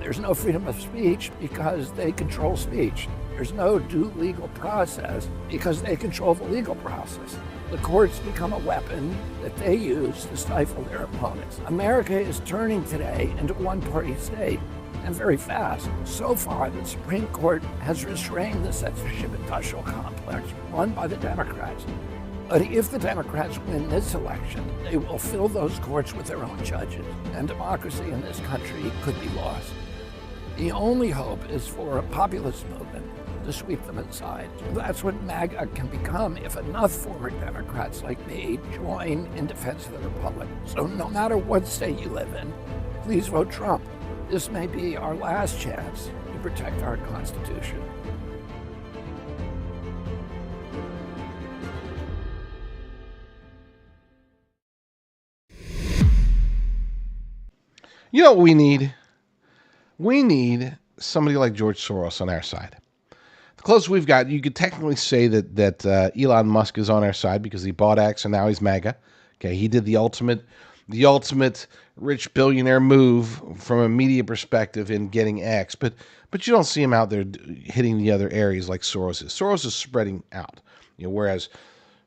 There's no freedom of speech because they control speech. There's no due legal process because they control the legal process. The courts become a weapon that they use to stifle their opponents. America is turning today into a one-party state, and very fast. So far, the Supreme Court has restrained the censorship industrial complex run by the Democrats. But if the Democrats win this election, they will fill those courts with their own judges, and democracy in this country could be lost. The only hope is for a populist movement to sweep them aside. That's what MAGA can become if enough former Democrats like me join in defense of the Republic. So no matter what state you live in, please vote Trump. This may be our last chance to protect our Constitution. You know what we need? We need somebody like George Soros on our side. The closest we've got, you could technically say that Elon Musk is on our side because he bought X and now he's MAGA. Okay, he did the ultimate rich billionaire move from a media perspective in getting X, but you don't see him out there hitting the other areas like Soros is. Soros is spreading out, whereas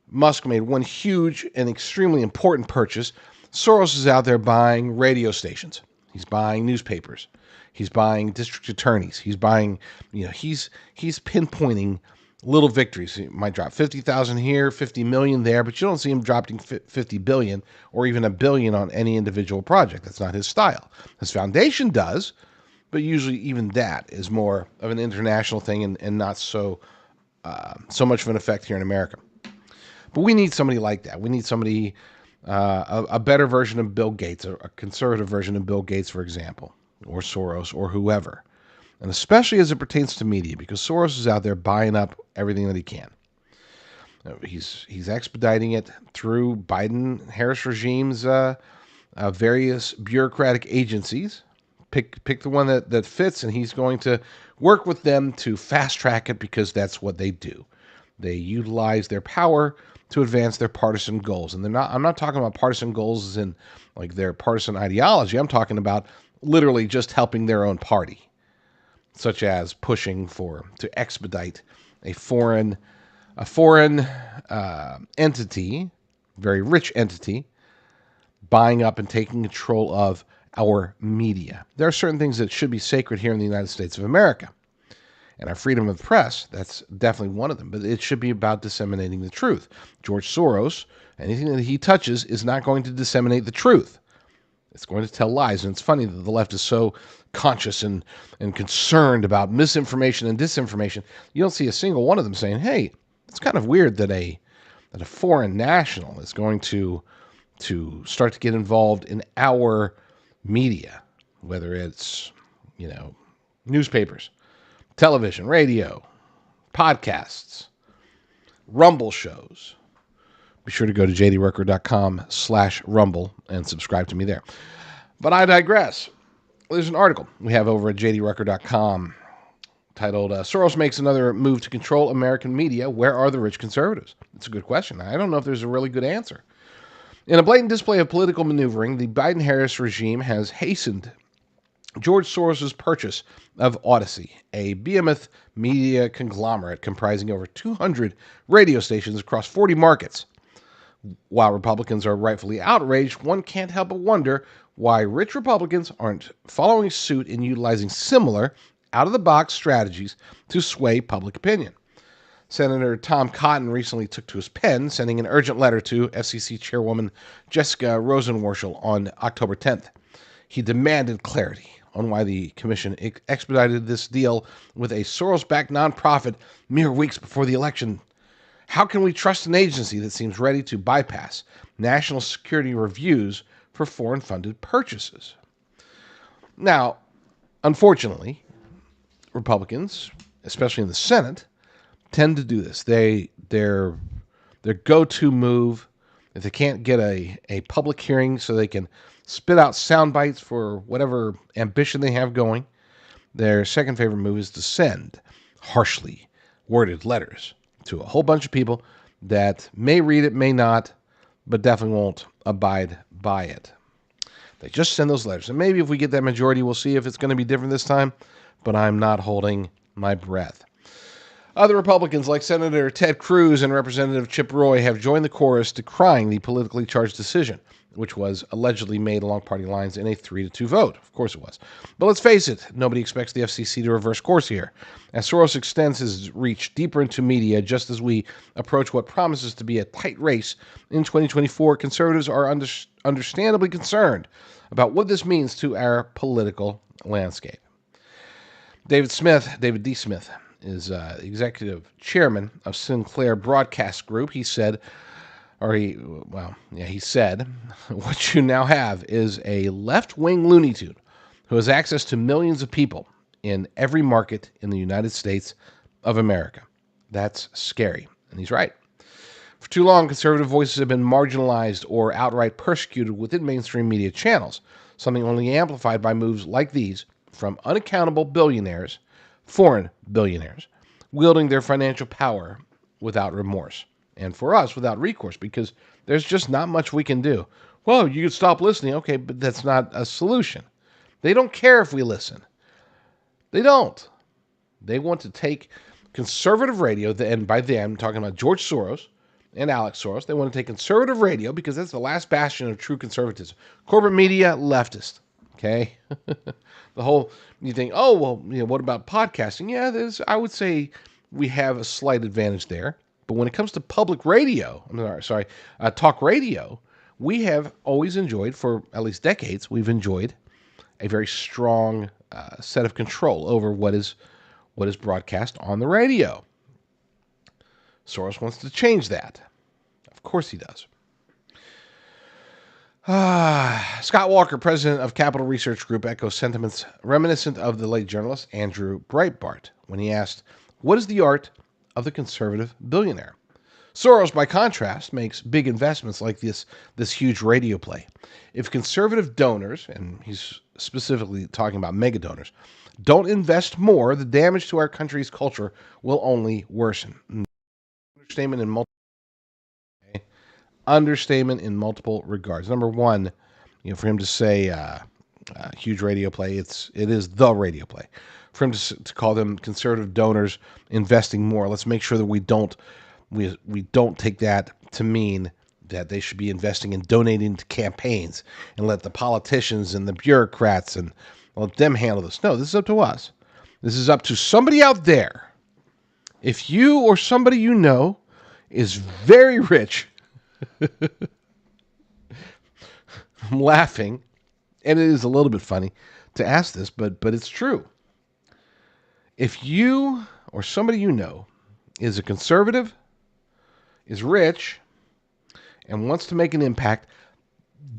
Musk made one huge and extremely important purchase. Soros is out there buying radio stations. He's buying newspapers. He's buying district attorneys. He's buying, he's pinpointing little victories. You might drop 50,000 here, 50 million there, but you don't see him dropping 50 billion or even $1 billion on any individual project. That's not his style. His foundation does, but usually even that is more of an international thing and not so much of an effect here in America. But we need somebody like that. We need somebody, a better version of Bill Gates, a conservative version of Bill Gates, for example, or Soros, or whoever. And especially as it pertains to media, because Soros is out there buying up everything that he can. He's expediting it through Biden-Harris regime's various bureaucratic agencies. Pick the one that fits, and he's going to work with them to fast track it because that's what they do. They utilize their power to advance their partisan goals, and I'm not talking about partisan goals as in like their partisan ideology. I'm talking about literally just helping their own party, such as pushing to expedite a foreign entity, very rich entity, buying up and taking control of our media. There are certain things that should be sacred here in the United States of America. And our freedom of the press, that's definitely one of them. But it should be about disseminating the truth. George Soros, anything that he touches is not going to disseminate the truth. It's going to tell lies. And it's funny that the left is so conscious and concerned about misinformation and disinformation. You don't see a single one of them saying, hey, it's kind of weird that a foreign national is going to start to get involved in our media, whether it's, newspapers, television, radio, podcasts, Rumble shows. Be sure to go to jdrucker.com/rumble and subscribe to me there. But I digress. There's an article we have over at jdrucker.com titled, Soros makes another move to control American media. Where are the rich conservatives? It's a good question. I don't know if there's a really good answer. In a blatant display of political maneuvering, the Biden-Harris regime has hastened George Soros' purchase of Odyssey, a behemoth media conglomerate comprising over 200 radio stations across 40 markets. While Republicans are rightfully outraged, one can't help but wonder why rich Republicans aren't following suit in utilizing similar, out-of-the-box strategies to sway public opinion. Senator Tom Cotton recently took to his pen, sending an urgent letter to FCC Chairwoman Jessica Rosenworcel on October 10th. He demanded clarity on why the commission expedited this deal with a Soros-backed nonprofit mere weeks before the election. How can we trust an agency that seems ready to bypass national security reviews for foreign-funded purchases? Now, unfortunately, Republicans, especially in the Senate, tend to do this. Their go-to move, if they can't get a public hearing so they can spit out sound bites for whatever ambition they have going, their second favorite move is to send harshly worded letters to a whole bunch of people that may read it, may not, but definitely won't abide by it. They just send those letters. And maybe if we get that majority, we'll see if it's going to be different this time, but I'm not holding my breath. Other Republicans, like Senator Ted Cruz and Representative Chip Roy, have joined the chorus decrying the politically charged decision, which was allegedly made along party lines in a 3-2 vote. Of course it was. But let's face it, nobody expects the FCC to reverse course here. As Soros extends his reach deeper into media, just as we approach what promises to be a tight race in 2024, conservatives are understandably concerned about what this means to our political landscape. David D. Smith, is executive chairman of Sinclair Broadcast Group. He said, he said, what you now have is a left-wing Looney Tune who has access to millions of people in every market in the United States of America. That's scary. And he's right. For too long, conservative voices have been marginalized or outright persecuted within mainstream media channels, something only amplified by moves like these from unaccountable billionaires, foreign billionaires, wielding their financial power without remorse. And for us, without recourse, because there's just not much we can do. Well, you could stop listening. Okay, but that's not a solution. They don't care if we listen. They don't. They want to take conservative radio, and by them, I'm talking about George Soros and Alex Soros. They want to take conservative radio because that's the last bastion of true conservatism. Corporate media, leftist. Okay? The whole, you think, oh, well, what about podcasting? Yeah, I would say we have a slight advantage there. But when it comes to public radio, talk radio, we have always enjoyed, for at least decades, we've enjoyed a very strong set of control over what is broadcast on the radio. Soros wants to change that. Of course he does. Scott Walker, president of Capital Research Group, echoes sentiments reminiscent of the late journalist Andrew Breitbart when he asked, "What is the art of the conservative billionaire?" Soros, by contrast, makes big investments like this huge radio play. If conservative donors, and he's specifically talking about mega donors, don't invest more, the damage to our country's culture will only worsen. Understatement in multiple regards. Number one, for him to say huge radio play, it is the radio play. For him to call them conservative donors investing more, let's make sure that we don't take that to mean that they should be investing and donating to campaigns and let the politicians and the bureaucrats and let them handle this. No, this is up to us. This is up to somebody out there. If you or somebody you know is very rich, I'm laughing, and it is a little bit funny to ask this, but it's true. If you or somebody you know is a conservative, is rich, and wants to make an impact,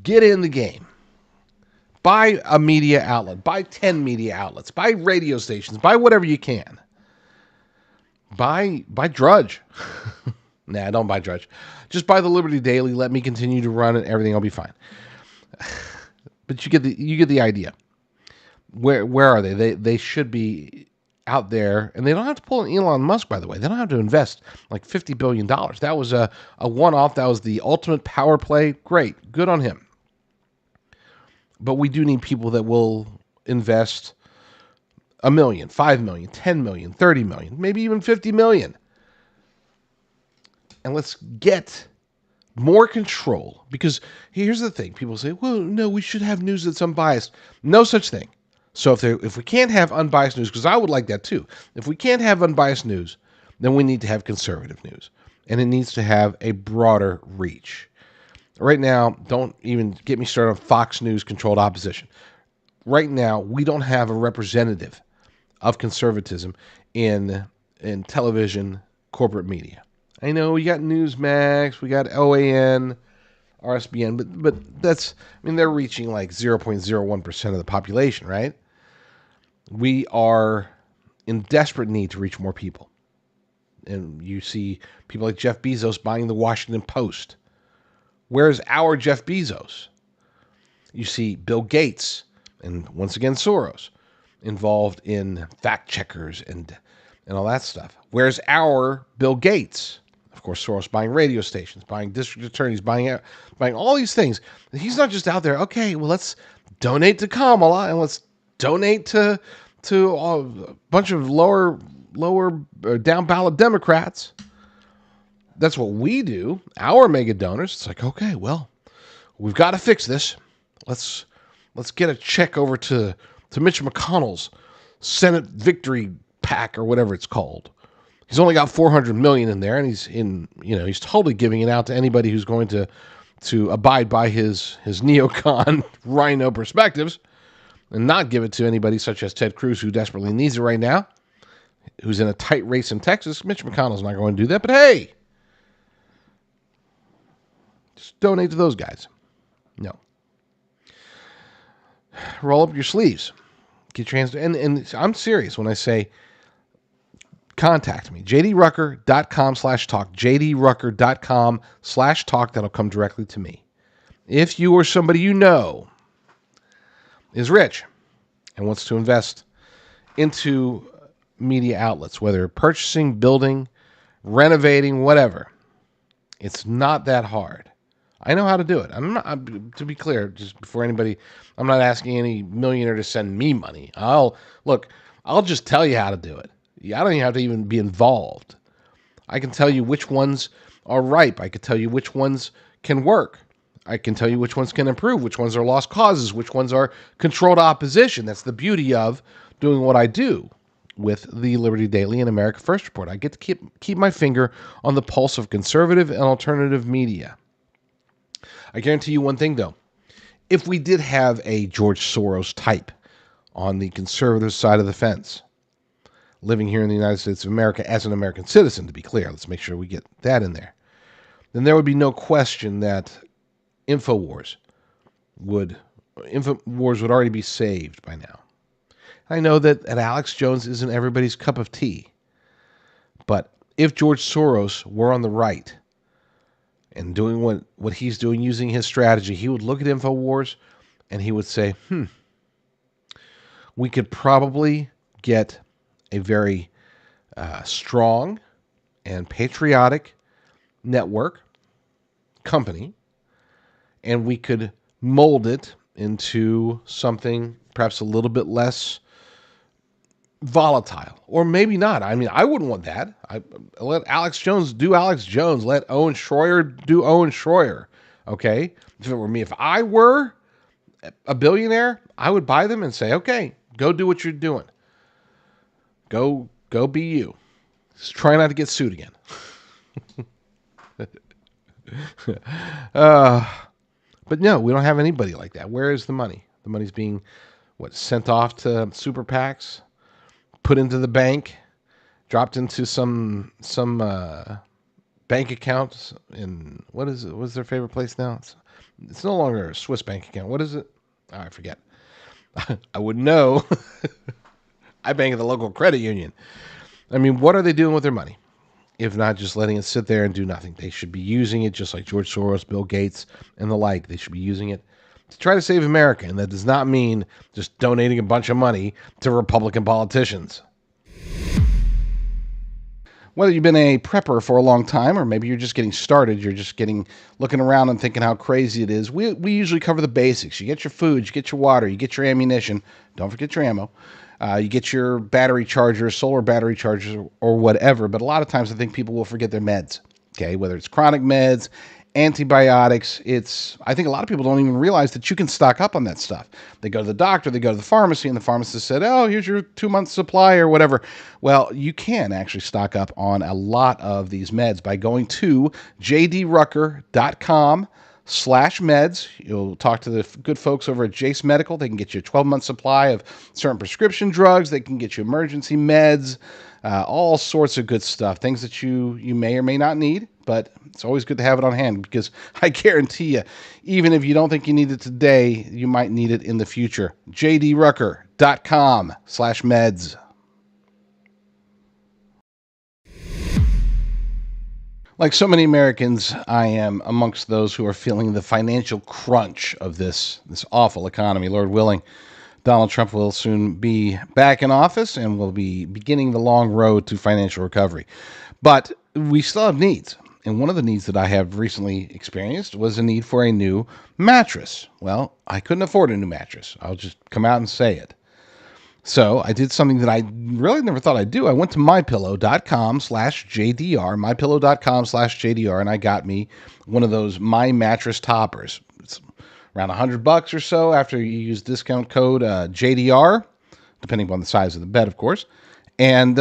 get in the game. Buy a media outlet. Buy 10 media outlets. Buy radio stations. Buy whatever you can. Buy Drudge. Nah, don't buy Drudge. Just buy the Liberty Daily. Let me continue to run it. Everything will be fine. But you get the idea. Where are they? They should be out there, and they don't have to pull an Elon Musk, by the way. They don't have to invest like $50 billion. That was a one-off. That was the ultimate power play. Great. Good on him. But we do need people that will invest $1 million, $5 million, $10 million, $30 million, maybe even $50 million. And let's get more control. Because here's the thing. People say, well, no, we should have news that's unbiased. No such thing. So if we can't have unbiased news, because I would like that too. If we can't have unbiased news, then we need to have conservative news. And it needs to have a broader reach. Right now, don't even get me started on Fox News controlled opposition. Right now, we don't have a representative of conservatism in television corporate media. I know we got Newsmax, we got OAN, RSBN, but they're reaching like 0.01% of the population, right? We are in desperate need to reach more people. And you see people like Jeff Bezos buying the Washington Post. Where's our Jeff Bezos? You see Bill Gates and once again Soros involved in fact checkers and all that stuff. Where's our Bill Gates? Of course, Soros buying radio stations, buying district attorneys, buying all these things. He's not just out there, okay, well, let's donate to Kamala and let's donate to a bunch of lower down ballot Democrats. That's what we do. Our mega donors. It's like, okay, well, we've got to fix this. Let's get a check over to Mitch McConnell's Senate Victory PAC or whatever it's called. He's only got $400 million in there, and he's totally giving it out to anybody who's going to abide by his neocon rhino perspectives, and not give it to anybody such as Ted Cruz, who desperately needs it right now, who's in a tight race in Texas. Mitch McConnell's not going to do that, but hey, just donate to those guys. No. Roll up your sleeves. Get your hands to, and I'm serious when I say contact me. jdrucker.com/talk. jdrucker.com/talk. That'll come directly to me. If you or somebody you know is rich and wants to invest into media outlets, whether purchasing, building, renovating, whatever, it's not that hard. I know how to do it. To be clear, just before anybody, I'm not asking any millionaire to send me money. I'll just tell you how to do it. I don't even have to even be involved. I can tell you which ones are ripe. I can tell you which ones can work. I can tell you which ones can improve, which ones are lost causes, which ones are controlled opposition. That's the beauty of doing what I do. with the Liberty Daily and America First Report. I get to keep my finger on the pulse of conservative and alternative media. I guarantee you one thing, though. If we did have a George Soros type on the conservative side of the fence, living here in the United States of America as an American citizen, to be clear, let's make sure we get that in there, then there would be no question that InfoWars would already be saved by now. I know that Alex Jones isn't everybody's cup of tea, but if George Soros were on the right and doing what he's doing, using his strategy, he would look at InfoWars and he would say, we could probably get a very strong and patriotic network company, and we could mold it into something perhaps a little bit less volatile, or maybe not. I mean, I wouldn't want that. I let Alex Jones do Alex Jones. Let Owen Schroyer do Owen Schroyer. Okay, if it were me, if I were a billionaire, I would buy them and say, okay, go do what you're doing. Go be you. Just try not to get sued again. But no, we don't have anybody like that. Where is the money? The money's being, sent off to super PACs, put into the bank, dropped into some bank accounts in, what's their favorite place now? It's no longer a Swiss bank account. What is it? Oh, I forget. I would know. I bank at the local credit union. I mean, what are they doing with their money? If not just letting it sit there and do nothing. They should be using it just like George Soros, Bill Gates, and the like. They should be using it to try to save America. And that does not mean just donating a bunch of money to Republican politicians. Whether you've been a prepper for a long time, or maybe you're just getting started, you're just looking around and thinking how crazy it is. We usually cover the basics. You get your food, you get your water, you get your ammunition. Don't forget your ammo. You get your battery chargers, solar battery chargers, or whatever. But a lot of times I think people will forget their meds. Okay, whether it's chronic meds, antibiotics, I think a lot of people don't even realize that you can stock up on that stuff. They go to the doctor, they go to the pharmacy, and the pharmacist said, oh, here's your 2-month supply or whatever. Well, you can actually stock up on a lot of these meds by going to jdrucker.com/meds. You'll talk to the good folks over at Jace Medical. They can get you a 12-month supply of certain prescription drugs. They can get you emergency meds, all sorts of good stuff, things that you may or may not need, but it's always good to have it on hand, because I guarantee you, even if you don't think you need it today, you might need it in the future. jdrucker.com/meds. Like so many Americans, I am amongst those who are feeling the financial crunch of this awful economy. Lord willing, Donald Trump will soon be back in office and will be beginning the long road to financial recovery. But we still have needs. And one of the needs that I have recently experienced was a need for a new mattress. Well, I couldn't afford a new mattress. I'll just come out and say it. So I did something that I really never thought I'd do. I went to mypillow.com/JDR, mypillow.com/JDR, and I got me one of those My Mattress toppers. It's around $100 or so after you use discount code JDR, depending upon the size of the bed, of course. And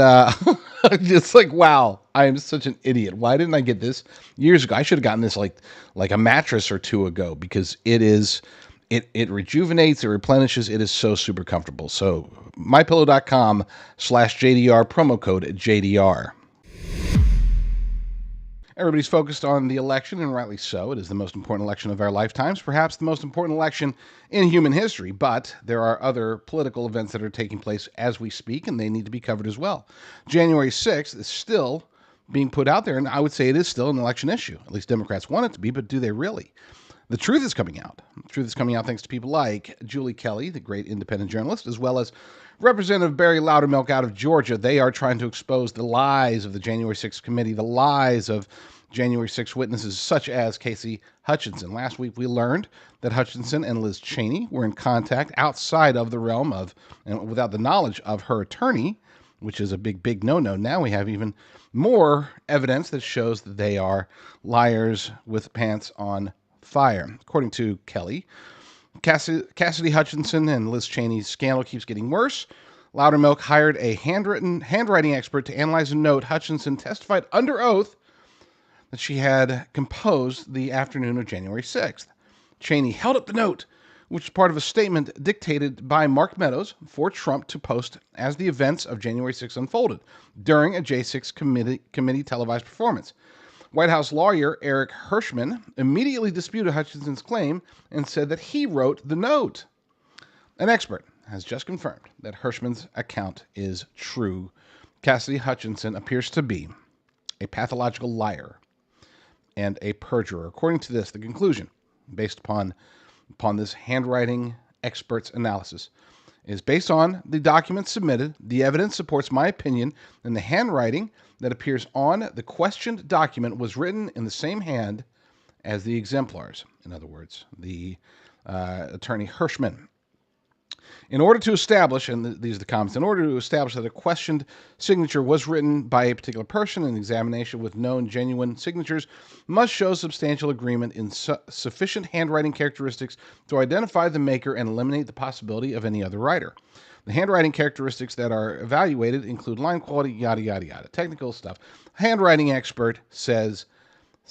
it's like, wow, I am such an idiot. Why didn't I get this years ago? I should have gotten this like a mattress or two ago, because it rejuvenates, it replenishes. It is so super comfortable. So mypillow.com/JDR, promo code JDR. Everybody's focused on the election, and rightly so. It is the most important election of our lifetimes, perhaps the most important election in human history. But there are other political events that are taking place as we speak, and they need to be covered as well. January 6th is still being put out there, and I would say it is still an election issue. At least Democrats want it to be, but do they really? The truth is coming out. The truth is coming out thanks to people like Julie Kelly, the great independent journalist, as well as Representative Barry Loudermilk out of Georgia. They are trying to expose the lies of the January 6th committee, the lies of January 6th witnesses such as Casey Hutchinson. Last week we learned that Hutchinson and Liz Cheney were in contact outside of the realm of, and without the knowledge of her attorney, which is a big, big no-no. Now we have even more evidence that shows that they are liars with pants on fire. According to Kelly, Cassidy Hutchinson and Liz Cheney's scandal keeps getting worse. Loudermilk hired a handwriting expert to analyze a note Hutchinson testified under oath that she had composed the afternoon of January 6th. Cheney held up the note, which is part of a statement dictated by Mark Meadows for Trump to post as the events of January 6th unfolded during a J6 committee televised performance. White House lawyer Eric Hirschman immediately disputed Hutchinson's claim and said that he wrote the note. An expert has just confirmed that Hirschman's account is true. Cassidy Hutchinson appears to be a pathological liar and a perjurer. According to this, the conclusion, based upon this handwriting expert's analysis, is based on the documents submitted. The evidence supports my opinion, and the handwriting that appears on the questioned document was written in the same hand as the exemplars. In other words, the attorney Hirschman. In order to establish, and these are the comments, in order to establish that a questioned signature was written by a particular person, an examination with known genuine signatures must show substantial agreement in sufficient handwriting characteristics to identify the maker and eliminate the possibility of any other writer. The handwriting characteristics that are evaluated include line quality, yada, yada, yada. Technical stuff. Handwriting expert says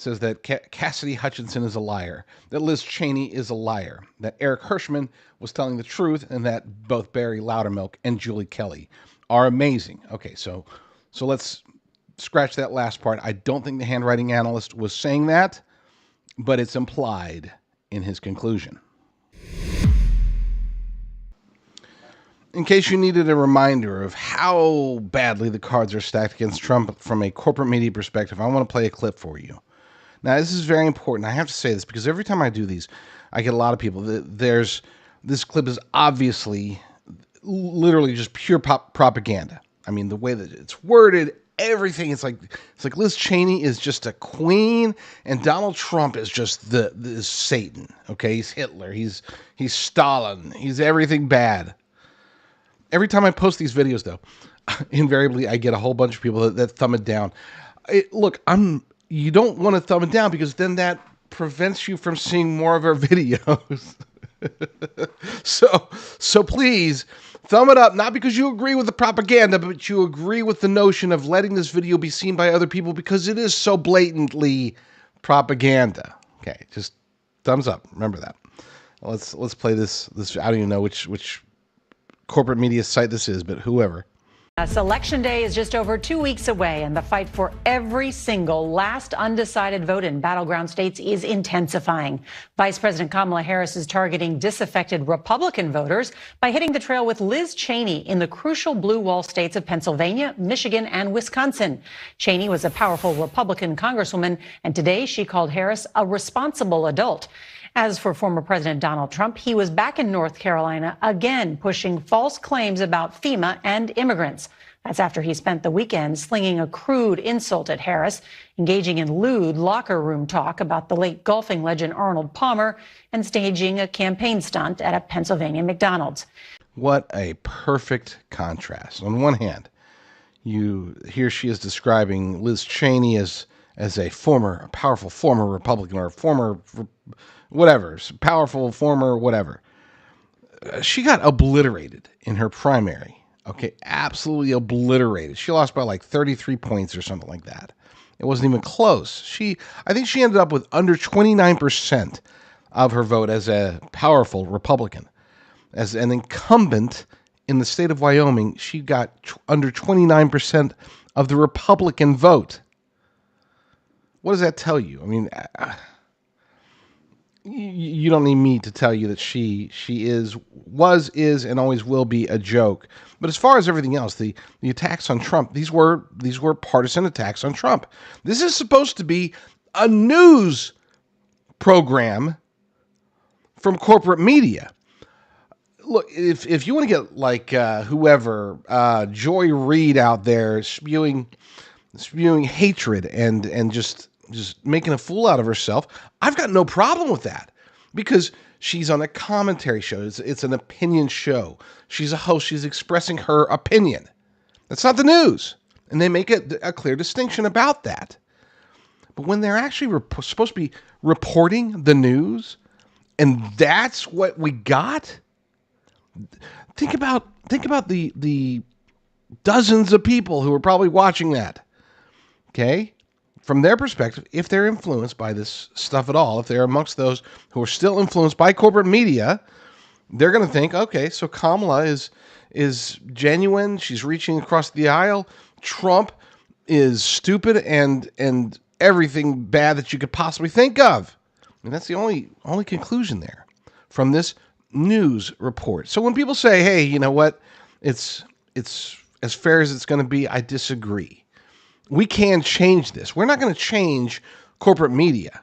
that Cassidy Hutchinson is a liar, that Liz Cheney is a liar, that Eric Hirschman was telling the truth, and that both Barry Loudermilk and Julie Kelly are amazing. Okay, so let's scratch that last part. I don't think the handwriting analyst was saying that, but it's implied in his conclusion. In case you needed a reminder of how badly the cards are stacked against Trump from a corporate media perspective, I want to play a clip for you. Now, this is very important. I have to say this because every time I do these, I get a lot of people. This clip is obviously, literally just pure propaganda. I mean, the way that it's worded, everything. It's like Liz Cheney is just a queen, and Donald Trump is just the Satan. Okay, he's Hitler. He's Stalin. He's everything bad. Every time I post these videos, though, invariably I get a whole bunch of people that thumb it down. You don't want to thumb it down because then that prevents you from seeing more of our videos. So please thumb it up, not because you agree with the propaganda, but you agree with the notion of letting this video be seen by other people because it is so blatantly propaganda. Okay, just thumbs up. Remember that. Let's play this. I don't even know which corporate media site this is, but whoever. Election Day is just over 2 weeks away, and the fight for every single last undecided vote in battleground states is intensifying. Vice President Kamala Harris is targeting disaffected Republican voters by hitting the trail with Liz Cheney in the crucial blue wall states of Pennsylvania, Michigan, and Wisconsin. Cheney was a powerful Republican congresswoman, and today she called Harris a responsible adult. As for former President Donald Trump, he was back in North Carolina again, pushing false claims about FEMA and immigrants. That's after he spent the weekend slinging a crude insult at Harris, engaging in lewd locker room talk about the late golfing legend Arnold Palmer, and staging a campaign stunt at a Pennsylvania McDonald's. What a perfect contrast. On one hand, here she is describing Liz Cheney as a powerful former Republican or former whatever, powerful former whatever. She got obliterated in her primary. Okay, absolutely obliterated. She lost by like 33 points or something like that. It wasn't even close. I think she ended up with under 29% of her vote as a powerful Republican. As an incumbent in the state of Wyoming, she got under 29% of the Republican vote. What does that tell you? I mean, you don't need me to tell you that she was, and always will be a joke. But as far as everything else, the attacks on Trump, these were partisan attacks on Trump. This is supposed to be a news program from corporate media. Look, if you want to get like whoever, Joy Reid out there spewing hatred and just making a fool out of herself, I've got no problem with that because she's on a commentary show. It's an opinion show. She's a host. She's expressing her opinion. That's not the news. And they make a clear distinction about that. But when they're actually supposed to be reporting the news, and that's what we got, Think about the dozens of people who are probably watching that. Okay? From their perspective, if they're influenced by this stuff at all, if they're amongst those who are still influenced by corporate media, they're going to think, okay, so Kamala is genuine. She's reaching across the aisle. Trump is stupid and everything bad that you could possibly think of. And that's the only conclusion there from this news report. So when people say, hey, you know what, it's as fair as it's going to be, I disagree. We can change this. We're not going to change corporate media,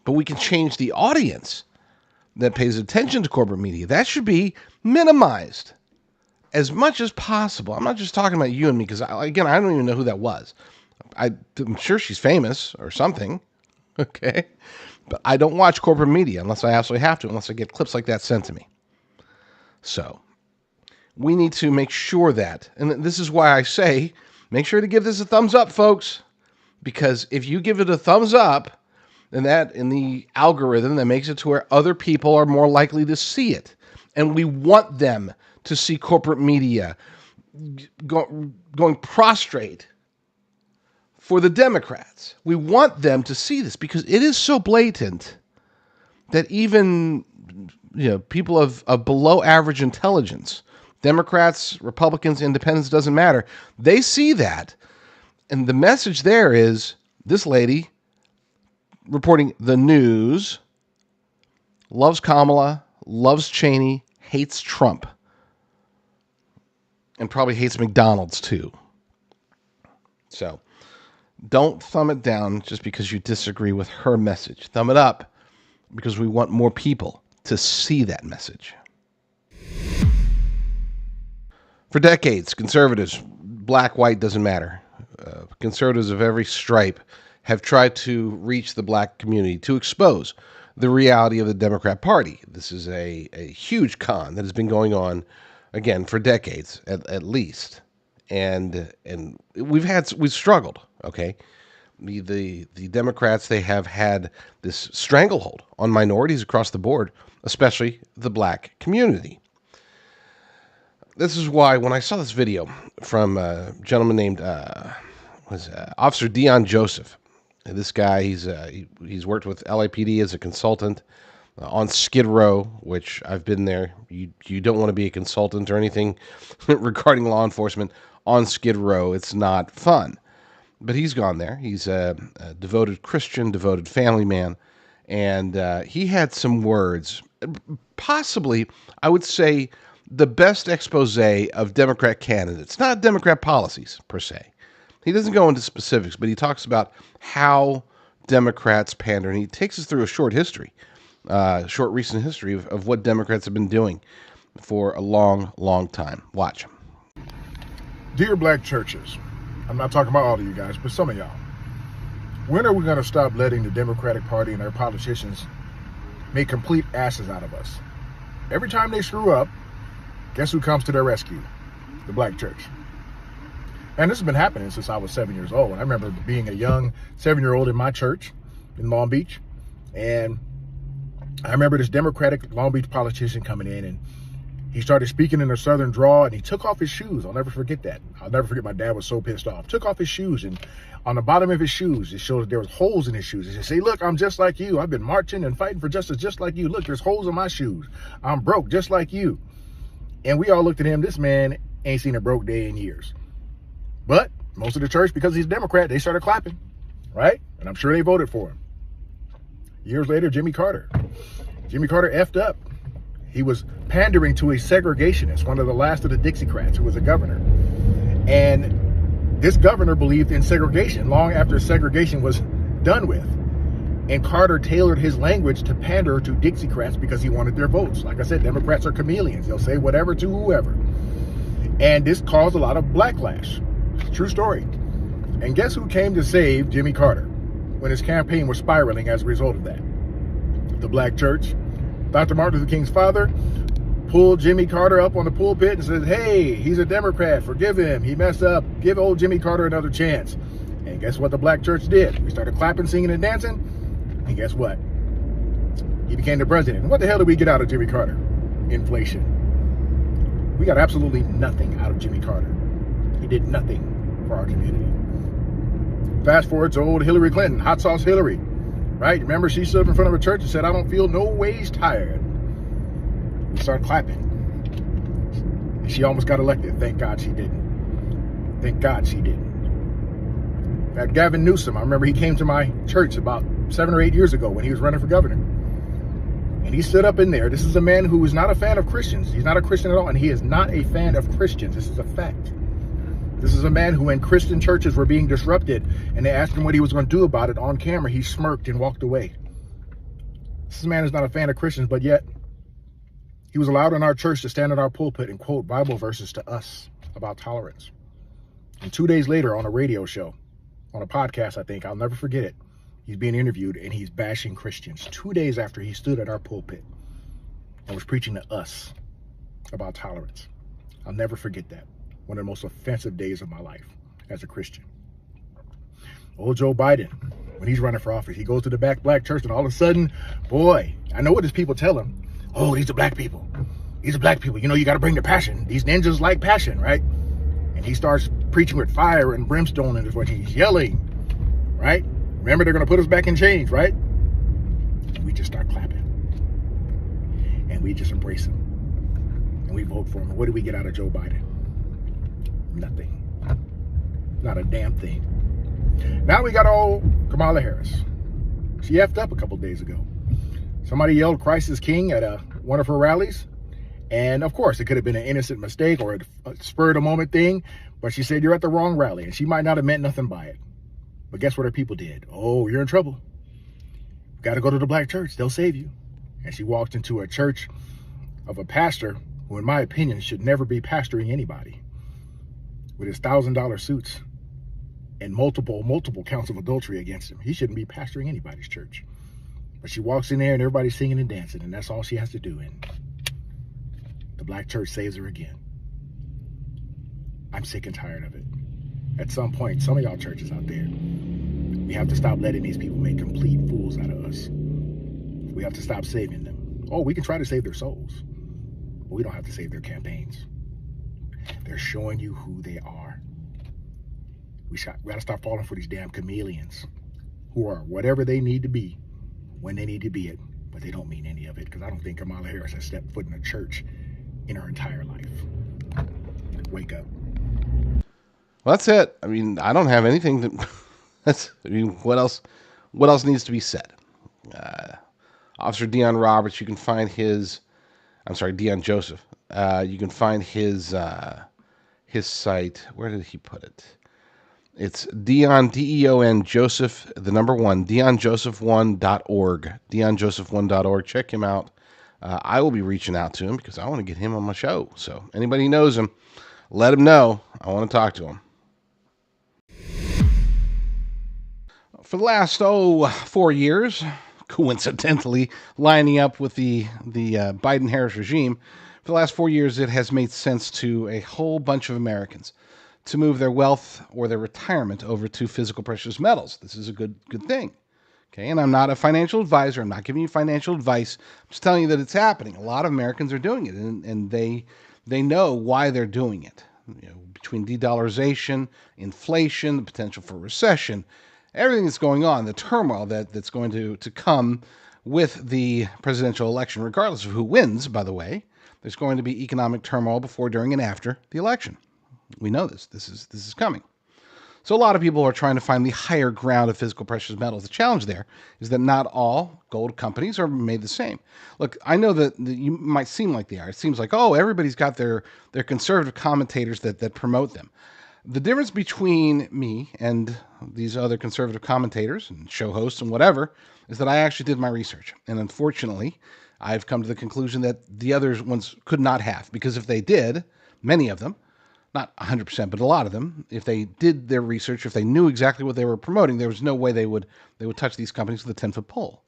but we can change the audience that pays attention to corporate media. That should be minimized as much as possible. I'm not just talking about you and me, because, I don't even know who that was. I'm sure she's famous or something, okay? But I don't watch corporate media unless I absolutely have to, unless I get clips like that sent to me. So we need to make sure that, and this is why I say, make sure to give this a thumbs up, folks, because if you give it a thumbs up, then that in the algorithm that makes it to where other people are more likely to see it. And we want them to see corporate media going prostrate for the Democrats. We want them to see this because it is so blatant that even people of below average intelligence, Democrats, Republicans, Independents, doesn't matter, they see that. And the message there is this lady reporting the news loves Kamala, loves Cheney, hates Trump, and probably hates McDonald's too. So don't thumb it down just because you disagree with her message. Thumb it up because we want more people to see that message. For decades, conservatives, black, white, doesn't matter, conservatives of every stripe have tried to reach the black community to expose the reality of the Democrat Party. This is a huge con that has been going on, again, for decades at least. And we've struggled, okay? The Democrats, they have had this stranglehold on minorities across the board, especially the black community. This is why when I saw this video from a gentleman named Officer Dion Joseph, this guy, he's worked with LAPD as a consultant on Skid Row, which I've been there. You don't want to be a consultant or anything regarding law enforcement on Skid Row. It's not fun. But he's gone there. He's a devoted Christian, devoted family man. And he had some words, possibly, I would say, the best expose of Democrat candidates, not Democrat policies per se. He doesn't go into specifics, but he talks about how Democrats pander, and he takes us through a short recent history of what Democrats have been doing for a long, long time. Watch. Dear black churches, I'm not talking about all of you guys, but some of y'all. When are we going to stop letting the Democratic Party and their politicians make complete asses out of us? Every time they screw up, guess who comes to their rescue? The black church. And this has been happening since I was 7 years old. I remember being a young 7-year-old in my church in Long Beach. And I remember this Democratic Long Beach politician coming in, and he started speaking in a southern drawl, and he took off his shoes. I'll never forget that. I'll never forget, my dad was so pissed off. Took off his shoes, and on the bottom of his shoes, it showed that there was holes in his shoes. He said, "See, look, I'm just like you. I've been marching and fighting for justice just like you. Look, there's holes in my shoes. I'm broke just like you." And we all looked at him. This man ain't seen a broke day in years. But most of the church, because he's a Democrat, they started clapping, right? And I'm sure they voted for him. Years later, Jimmy Carter effed up. He was pandering to a segregationist, one of the last of the Dixiecrats, who was a governor. And this governor believed in segregation long after segregation was done with. And Carter tailored his language to pander to Dixiecrats because he wanted their votes. Like I said, Democrats are chameleons. They'll say whatever to whoever. And this caused a lot of backlash. True story. And guess who came to save Jimmy Carter when his campaign was spiraling as a result of that? The black church. Dr. Martin Luther King's father pulled Jimmy Carter up on the pulpit and said, "Hey, he's a Democrat. Forgive him. He messed up. Give old Jimmy Carter another chance." And guess what the black church did? We started clapping, singing, and dancing. And guess what? He became the president. And what the hell did we get out of Jimmy Carter? Inflation. We got absolutely nothing out of Jimmy Carter. He did nothing for our community. Fast forward to old Hillary Clinton, hot sauce Hillary, right? Remember, she stood up in front of a church and said, "I don't feel no ways tired." We started clapping. She almost got elected. Thank God she didn't. Thank God she didn't. That Gavin Newsom, I remember he came to my church about 7 or 8 years ago when he was running for governor. And he stood up in there. This is a man who is not a fan of Christians. He's not a Christian at all, and he is not a fan of Christians. This is a fact. This is a man who, when Christian churches were being disrupted and they asked him what he was going to do about it on camera, he smirked and walked away. This man is not a fan of Christians, but yet he was allowed in our church to stand in our pulpit and quote Bible verses to us about tolerance. And 2 days later on a radio show, on a podcast, I think, I'll never forget it, he's being interviewed and he's bashing Christians 2 days after he stood at our pulpit and was preaching to us about tolerance. I'll never forget that. One of the most offensive days of my life as a Christian. Old Joe Biden, when he's running for office, he goes to the black church and all of a sudden, boy, I know what his people tell him. Oh, these are black people. These are black people. You know, you got to bring the passion. These ninjas like passion, right? And he starts preaching with fire and brimstone in his voice. He's yelling, right? Remember, they're going to put us back in chains, right? And we just start clapping. And we just embrace him. And we vote for him. And what do we get out of Joe Biden? Nothing. Not a damn thing. Now we got old Kamala Harris. She effed up a couple days ago. Somebody yelled Christ is King at one of her rallies. And of course, it could have been an innocent mistake or a spur of the moment thing. But she said, you're at the wrong rally. And she might not have meant nothing by it. But guess what her people did? Oh, you're in trouble. Got to go to the black church. They'll save you. And she walked into a church of a pastor who, in my opinion, should never be pastoring anybody, with his $1,000 suits and multiple counts of adultery against him. He shouldn't be pastoring anybody's church. But she walks in there and everybody's singing and dancing, and that's all she has to do. And the black church saves her again. I'm sick and tired of it. At some point, some of y'all churches out there, we have to stop letting these people make complete fools out of us. We have to stop saving them. Oh, we can try to save their souls, but we don't have to save their campaigns. They're showing you who they are. We got to stop falling for these damn chameleons who are whatever they need to be when they need to be it, but they don't mean any of it, because I don't think Kamala Harris has stepped foot in a church in her entire life. Wake up. Well, that's it. I mean, I don't have anything what else needs to be said? Officer Deon Roberts, you can find Deon Joseph. You can find his site. Where did he put it? It's Deon, D-E-O-N, Joseph, the number 1, DeonJoseph1.org. DeonJoseph1.org. Check him out. I will be reaching out to him because I want to get him on my show. So anybody who knows him, let him know. I want to talk to him. For the last, 4 years, coincidentally lining up with the Biden-Harris regime, for the last 4 years, it has made sense to a whole bunch of Americans to move their wealth or their retirement over to physical precious metals. This is a good thing. Okay, and I'm not a financial advisor. I'm not giving you financial advice. I'm just telling you that it's happening. A lot of Americans are doing it, and they know why they're doing it. You know, between de-dollarization, inflation, the potential for recession, everything that's going on, the turmoil that's going to come with the presidential election, regardless of who wins, by the way, there's going to be economic turmoil before, during, and after the election. We know this. This is coming. So a lot of people are trying to find the higher ground of physical precious metals. The challenge there is that not all gold companies are made the same. Look, I know that you might seem like they are. It seems like, everybody's got their conservative commentators that promote them. The difference between me and these other conservative commentators and show hosts and whatever is that I actually did my research. And unfortunately, I've come to the conclusion that the other ones could not have, because if they did, many of them, not 100%, but a lot of them, if they did their research, if they knew exactly what they were promoting, there was no way they would touch these companies with a 10-foot pole.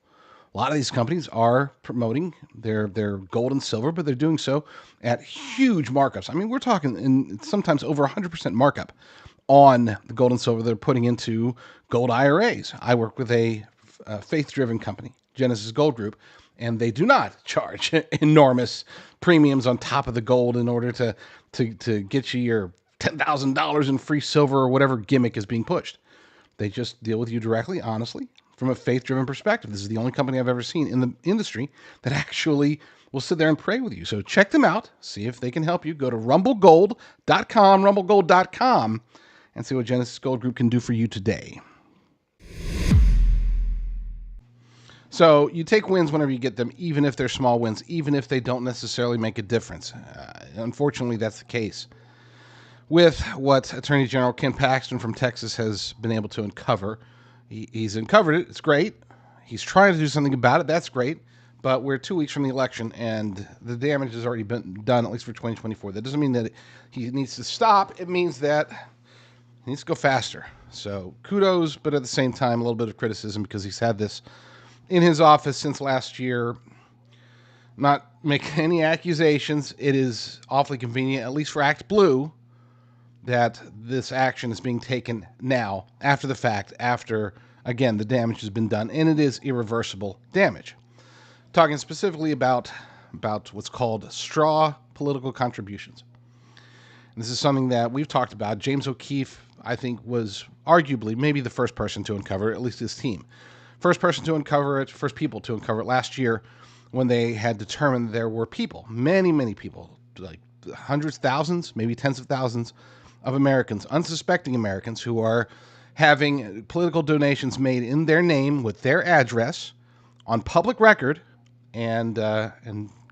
A lot of these companies are promoting their gold and silver, but they're doing so at huge markups. I mean, we're talking sometimes over 100% markup on the gold and silver they're putting into gold IRAs. I work with a faith-driven company, Genesis Gold Group, And they do not charge enormous premiums on top of the gold in order to get you your $10,000 in free silver or whatever gimmick is being pushed. They just deal with you directly, honestly, from a faith-driven perspective. This is the only company I've ever seen in the industry that actually will sit there and pray with you. So check them out. See if they can help you. Go to rumblegold.com, and see what Genesis Gold Group can do for you today. So you take wins whenever you get them, even if they're small wins, even if they don't necessarily make a difference. Unfortunately, that's the case with what Attorney General Ken Paxton from Texas has been able to uncover. He's uncovered it. It's great. He's trying to do something about it. That's great. But we're 2 weeks from the election, and the damage has already been done, at least for 2024. That doesn't mean that he needs to stop. It means that he needs to go faster. So kudos, but at the same time, a little bit of criticism because he's had this in his office since last year. Not making any accusations. It is awfully convenient, at least for Act Blue, that this action is being taken now, after the fact, after, again, the damage has been done, and it is irreversible damage. Talking specifically about what's called straw political contributions. And this is something that we've talked about. James O'Keefe, I think, was arguably maybe the first person to uncover it, at least his team. First people to uncover it last year when they had determined there were people, many people, like hundreds, thousands, maybe tens of thousands of Americans, unsuspecting Americans, who are having political donations made in their name with their address on public record, and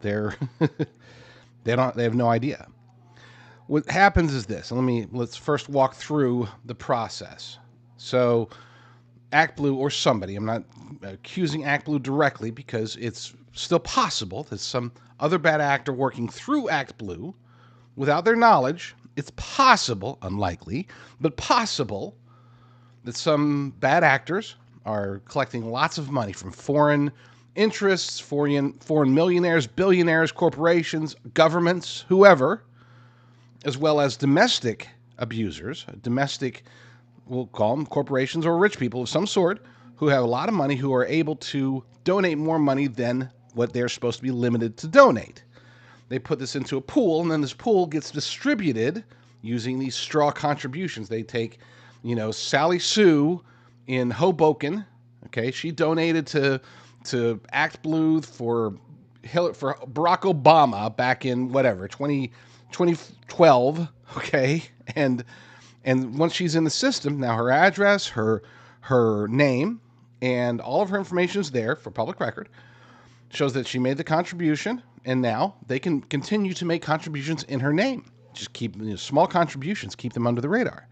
they're they have no idea. What happens is this. Let's first walk through the process. So Act Blue or somebody, I'm not accusing Act Blue directly because it's still possible that some other bad actor working through Act Blue, without their knowledge, it's possible, unlikely, but possible, that some bad actors are collecting lots of money from foreign interests, foreign millionaires, billionaires, corporations, governments, whoever, as well as domestic abusers, we'll call them corporations or rich people of some sort, who have a lot of money, who are able to donate more money than what they're supposed to be limited to donate. They put this into a pool, and then this pool gets distributed using these straw contributions. They take, Sally Sue in Hoboken. Okay, she donated to Act Blue for Barack Obama back in 2012. Okay, and once she's in the system, now her address, her name, and all of her information is there for public record. Shows that she made the contribution, and now they can continue to make contributions in her name. Just keep small contributions, keep them under the radar.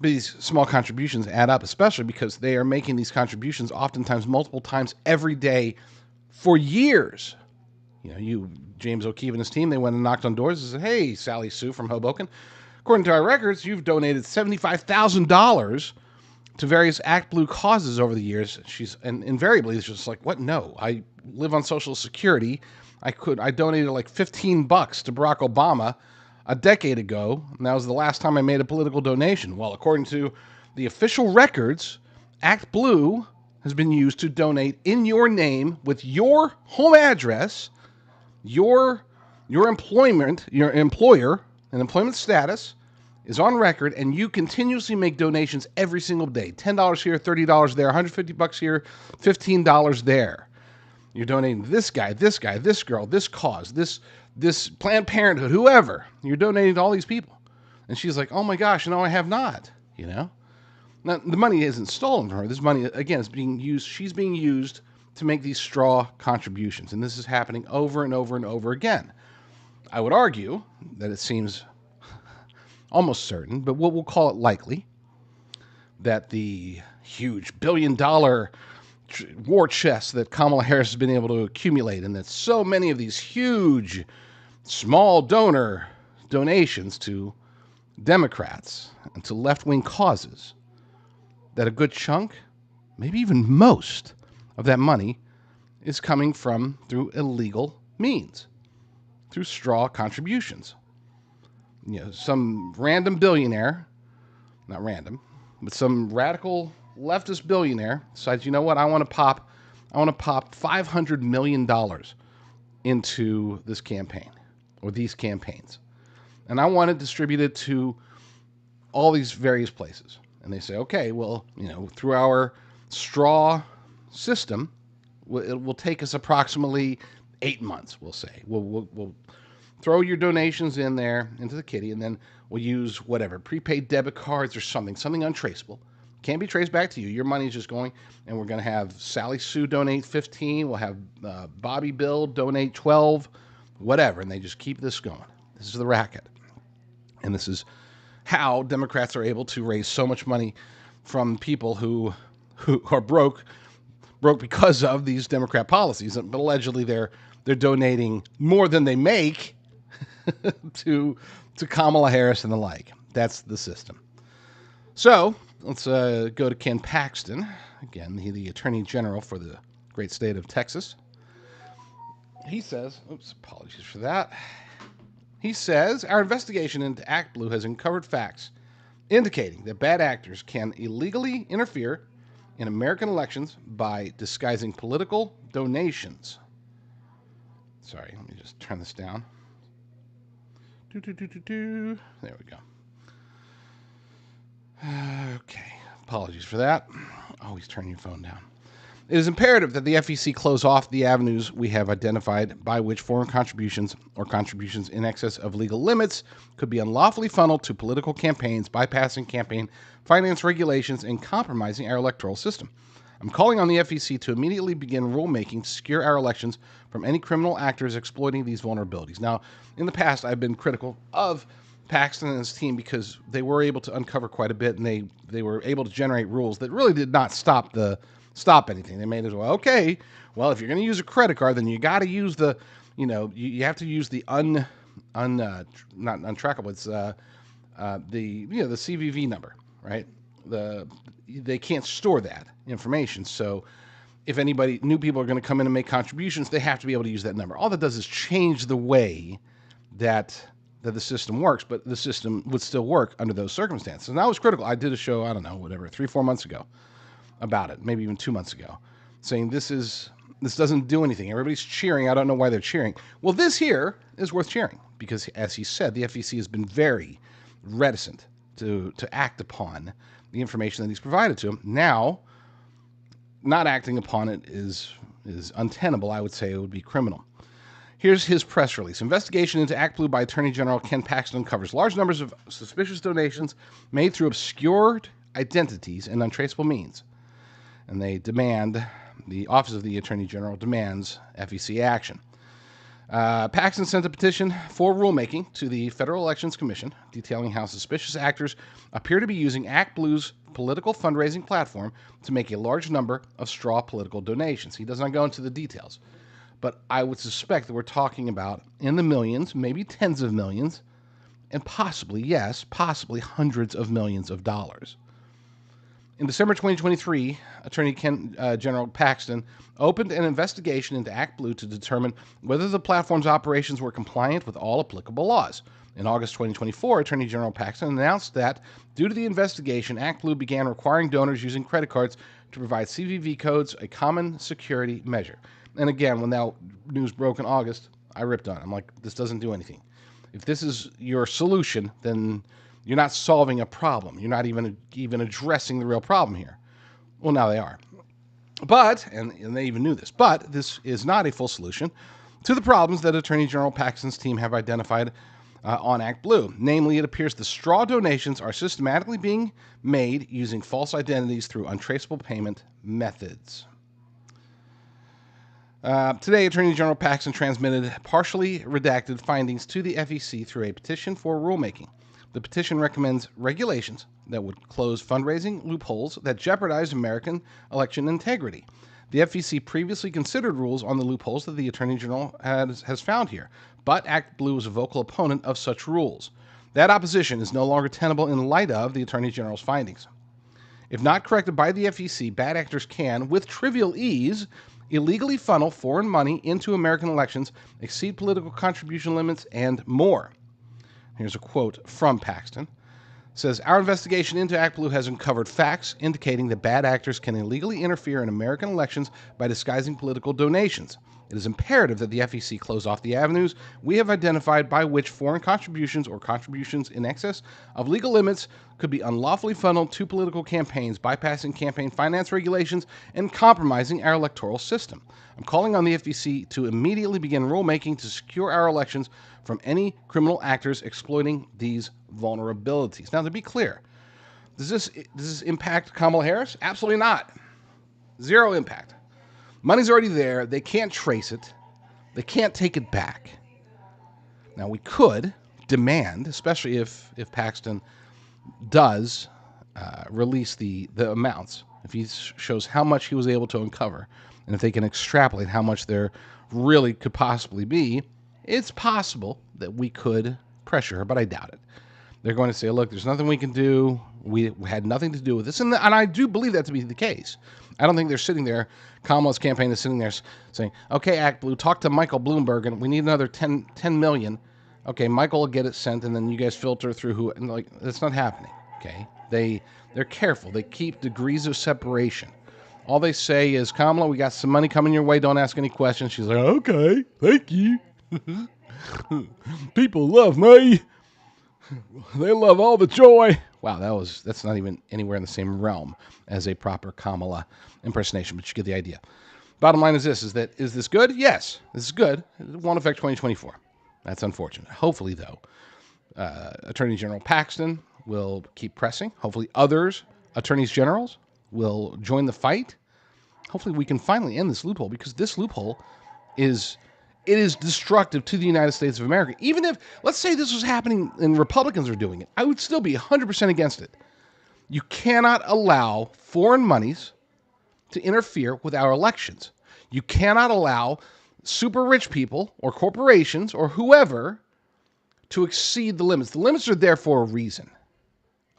But these small contributions add up, especially because they are making these contributions oftentimes multiple times every day for years. James O'Keefe and his team, they went and knocked on doors and said, "Hey, Sally Sue from Hoboken, according to our records, you've donated $75,000 to various Act Blue causes over the years." And invariably it's just like, what? No, I live on Social Security. I donated like $15 to Barack Obama a decade ago, and that was the last time I made a political donation. Well, according to the official records, Act Blue has been used to donate in your name with your home address, your employment, your employer, and employment status is on record, and you continuously make donations every single day. $10 here, $30 there, $150 here, $15 there. You're donating to this guy, this girl, this cause, this Planned Parenthood, whoever. You're donating to all these people. And she's like, "Oh my gosh, no, I have not." Now, the money isn't stolen from her. This money, again, is being used. She's being used to make these straw contributions. And this is happening over and over and over again. I would argue that it seems almost certain, but we'll call it likely, that the huge billion-dollar war chest that Kamala Harris has been able to accumulate, and that so many of these huge, small donations to Democrats and to left-wing causes, that a good chunk, maybe even most of that money is coming through illegal means, through straw contributions. Some random billionaire, not random, but some radical leftist billionaire decides, I want to pop I want to pop $500 million into this campaign or these campaigns. And I want to distribute it to all these various places. And they say, okay, well, through our straw system, it will take us approximately 8 months, we'll say. We'll throw your donations in there into the kitty, and then we'll use whatever, prepaid debit cards or something untraceable. Can't be traced back to you. Your money's just going, and we're going to have Sally Sue donate 15. We'll have Bobby Bill donate 12, whatever, and they just keep this going. This is the racket. And this is how Democrats are able to raise so much money from people who are broke because of these Democrat policies. But allegedly they're donating more than they make to Kamala Harris and the like. That's the system. So let's go to Ken Paxton, again, the Attorney General for the great state of Texas. He says, apologies for that. He says, our investigation into ActBlue has uncovered facts indicating that bad actors can illegally interfere in American elections by disguising political donations. Sorry, let me just turn this down. There we go. Okay, apologies for that. Always turn your phone down. It is imperative that the FEC close off the avenues we have identified by which foreign contributions or contributions in excess of legal limits could be unlawfully funneled to political campaigns, bypassing campaign finance regulations, and compromising our electoral system. I'm calling on the FEC to immediately begin rulemaking to secure our elections from any criminal actors exploiting these vulnerabilities. Now, in the past, I've been critical of Paxton and his team because they were able to uncover quite a bit, and they were able to generate rules that really did not stop anything. They made it, well, okay, well, if you're going to use a credit card, then you got to use the, you have to use the not untrackable. It's the CVV number, right? They can't store that information. So if new people are going to come in and make contributions, they have to be able to use that number. All that does is change the way that the system works, but the system would still work under those circumstances. And I was critical. I did a show, 3-4 months ago about it, maybe even 2 months ago, saying this doesn't do anything. Everybody's cheering. I don't know why they're cheering. Well, this here is worth cheering because, as he said, the FEC has been very reticent to act upon the information that he's provided to him. Now, not acting upon it is untenable. I would say it would be criminal. Here's his press release. Investigation into ActBlue by Attorney General Ken Paxton uncovers large numbers of suspicious donations made through obscured identities and untraceable means. And they demand, the Office of the Attorney General demands FEC action. Paxton sent a petition for rulemaking to the Federal Elections Commission detailing how suspicious actors appear to be using ActBlue's political fundraising platform to make a large number of straw political donations. He does not go into the details, but I would suspect that we're talking about in the millions, maybe tens of millions, and possibly hundreds of millions of dollars. In December 2023, Attorney General Paxton opened an investigation into ActBlue to determine whether the platform's operations were compliant with all applicable laws. In August 2024, Attorney General Paxton announced that, due to the investigation, ActBlue began requiring donors using credit cards to provide CVV codes, a common security measure. And again, when that news broke in August, I ripped on it. I'm like, this doesn't do anything. If this is your solution, then you're not solving a problem. You're not even addressing the real problem here. Well, now they are. But, and they even knew this, but this is not a full solution to the problems that Attorney General Paxton's team have identified on ActBlue. Namely, it appears the straw donations are systematically being made using false identities through untraceable payment methods. Today, Attorney General Paxton transmitted partially redacted findings to the FEC through a petition for rulemaking. The petition recommends regulations that would close fundraising loopholes that jeopardize American election integrity. The FEC previously considered rules on the loopholes that the Attorney General has found here, but ActBlue is a vocal opponent of such rules. That opposition is no longer tenable in light of the Attorney General's findings. If not corrected by the FEC, bad actors can, with trivial ease, illegally funnel foreign money into American elections, exceed political contribution limits, and more. Here's a quote from Paxton. says, our investigation into ActBlue has uncovered facts indicating that bad actors can illegally interfere in American elections by disguising political donations. It is imperative that the FEC close off the avenues we have identified by which foreign contributions or contributions in excess of legal limits could be unlawfully funneled to political campaigns, bypassing campaign finance regulations and compromising our electoral system. I'm calling on the FEC to immediately begin rulemaking to secure our elections from any criminal actors exploiting these vulnerabilities. Now, to be clear, does this impact Kamala Harris? Absolutely not. Zero impact. Money's already there. They can't trace it. They can't take it back. Now, we could demand, especially if Paxton does release the amounts, if he shows how much he was able to uncover, and if they can extrapolate how much there really could possibly be, it's possible that we could pressure her, but I doubt it. They're going to say, look, there's nothing we can do. We had nothing to do with this. And I do believe that to be the case. I don't think they're sitting there, Kamala's campaign is sitting there saying, okay, ActBlue, talk to Michael Bloomberg, and we need another 10 million. Okay, Michael will get it sent, and then you guys filter through who, and like, that's not happening, okay? They're careful. They keep degrees of separation. All they say is, Kamala, we got some money coming your way. Don't ask any questions. She's like, okay, thank you. People love me. They love all the joy. Wow, that's not even anywhere in the same realm as a proper Kamala impersonation, but you get the idea. Bottom line is this, is this good? Yes, this is good. It won't affect 2024. That's unfortunate. Hopefully, though, Attorney General Paxton will keep pressing. Hopefully others, attorneys generals, will join the fight. Hopefully we can finally end this loophole, because this loophole is destructive to the United States of America. Even if, let's say this was happening and Republicans are doing it, I would still be 100% against it. You cannot allow foreign monies to interfere with our elections. You cannot allow super rich people or corporations or whoever to exceed the limits. The limits are there for a reason,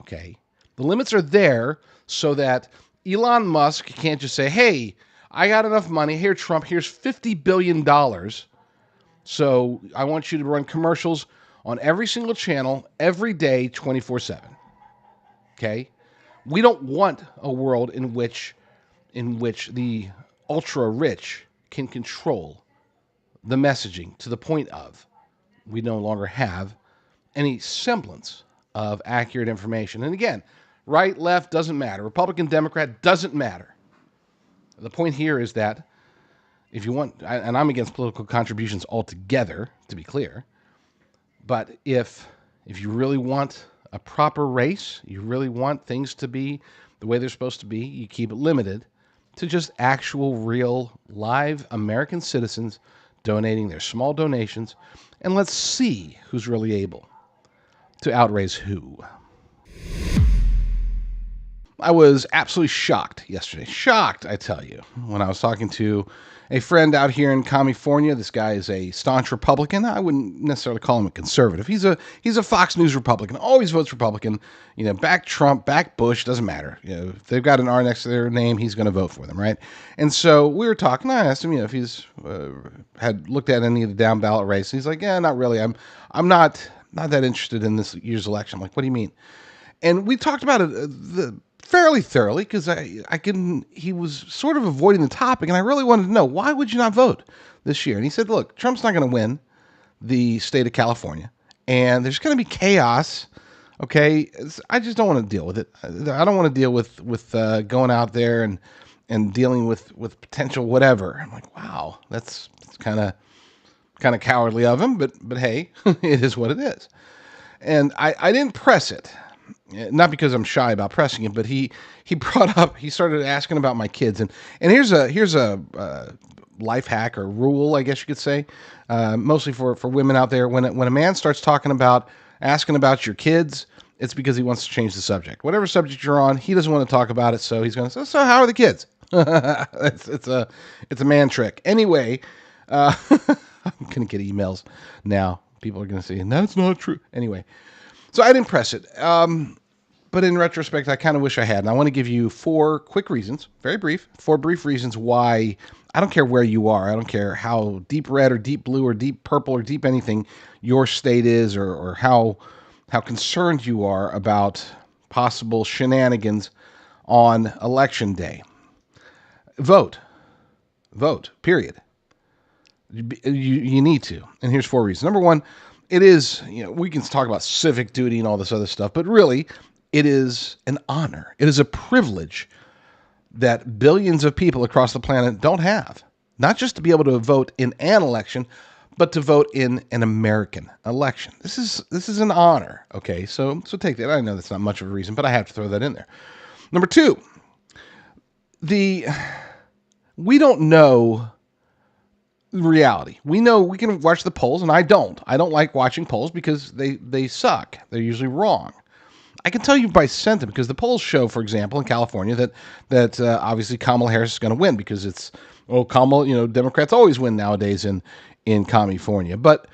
okay? The limits are there so that Elon Musk can't just say, hey, I got enough money. Here, Trump, here's $50 billion. So I want you to run commercials on every single channel every day, 24/7. Okay? We don't want a world in which the ultra rich can control the messaging to the point of we no longer have any semblance of accurate information. And again, right, left doesn't matter. Republican, Democrat doesn't matter. The point here is that if you want, and I'm against political contributions altogether, to be clear, but if you really want a proper race, you really want things to be the way they're supposed to be, you keep it limited to just actual, real, live American citizens donating their small donations, and let's see who's really able to outraise who. I was absolutely shocked yesterday. Shocked, I tell you, when I was talking to a friend out here in California. This guy is a staunch Republican. I wouldn't necessarily call him a conservative. He's a Fox News Republican. Always votes Republican. You know, back Trump, back Bush, doesn't matter. You know, if they've got an R next to their name, he's going to vote for them, right? And so we were talking. I asked him, you know, if he's had looked at any of the down ballot races. He's like, yeah, not really. I'm not that interested in this year's election. I'm like, what do you mean? And we talked about it fairly thoroughly, because he was sort of avoiding the topic, and I really wanted to know, why would you not vote this year? And he said, look, Trump's not going to win the state of California, and there's going to be chaos, okay? I just don't want to deal with it. I don't want to deal with going out there and dealing with potential whatever. I'm like, wow, that's kind of cowardly of him, but hey, it is what it is. And I didn't press it. Not because I'm shy about pressing it, but he started asking about my kids, and here's a life hack or rule, I guess you could say, mostly for women out there. When a man starts asking about your kids, it's because he wants to change the subject. Whatever subject you're on, he doesn't want to talk about it, so he's going to say, so how are the kids? it's a man trick. Anyway, I'm going to get emails now. People are going to say, that's not true. Anyway. So I didn't press it, but in retrospect, I kind of wish I had. And I want to give you 4 quick reasons, very brief, 4 brief reasons why I don't care where you are. I don't care how deep red or deep blue or deep purple or deep anything your state is, or how how concerned you are about possible shenanigans on election day. Vote. Vote, period. You need to. And here's 4 reasons. Number one, it is, we can talk about civic duty and all this other stuff, but really, it is an honor. It is a privilege that billions of people across the planet don't have. Not just to be able to vote in an election, but to vote in an American election. This is an honor. Okay, so take that. I know that's not much of a reason, but I have to throw that in there. Number two, we don't know reality. We know we can watch the polls, and I don't. I don't like watching polls because they suck. They're usually wrong. I can tell you by sentiment because the polls show, for example, in California that obviously Kamala Harris is going to win because it's Kamala. Democrats always win nowadays in California. But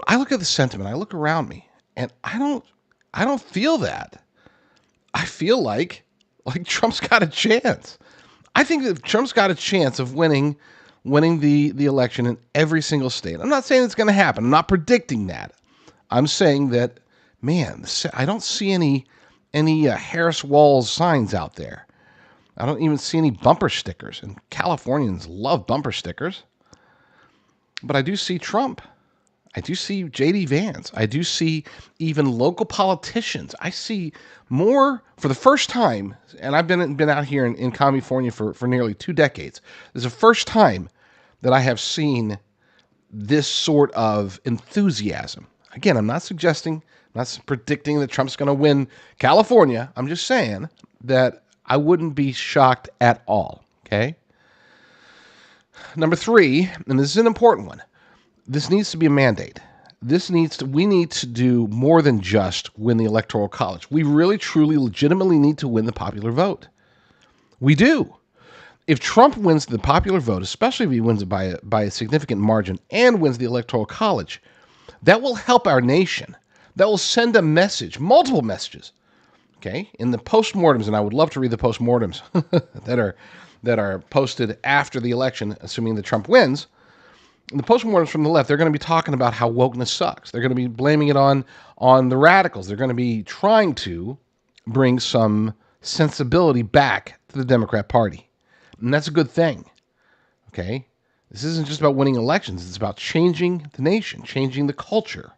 I look at the sentiment. I look around me, and I don't feel that. I feel like Trump's got a chance. I think that Trump's got a chance of winning the election in every single state. I'm not saying it's going to happen. I'm not predicting that. I'm saying that, man, I don't see any Harris Walls signs out there. I don't even see any bumper stickers, and Californians love bumper stickers. But I do see Trump. I do see JD Vance. I do see even local politicians. I see more for the first time, and I've been out here in California for nearly 2 decades. This is the first time that I have seen this sort of enthusiasm. Again, I'm not predicting that Trump's going to win California. I'm just saying that I wouldn't be shocked at all, okay? Number 3, and this is an important one, this needs to be a mandate. We need to do more than just win the Electoral College. We really, truly, legitimately need to win the popular vote. We do. If Trump wins the popular vote, especially if he wins it by a significant margin and wins the Electoral College, that will help our nation. That will send a message, multiple messages, okay? In the postmortems, and I would love to read the postmortems that are posted after the election, assuming that Trump wins. The postmortems from the left, they're going to be talking about how wokeness sucks. They're going to be blaming it on the radicals. They're going to be trying to bring some sensibility back to the Democrat Party. And that's a good thing, okay? This isn't just about winning elections. It's about changing the nation, changing the culture,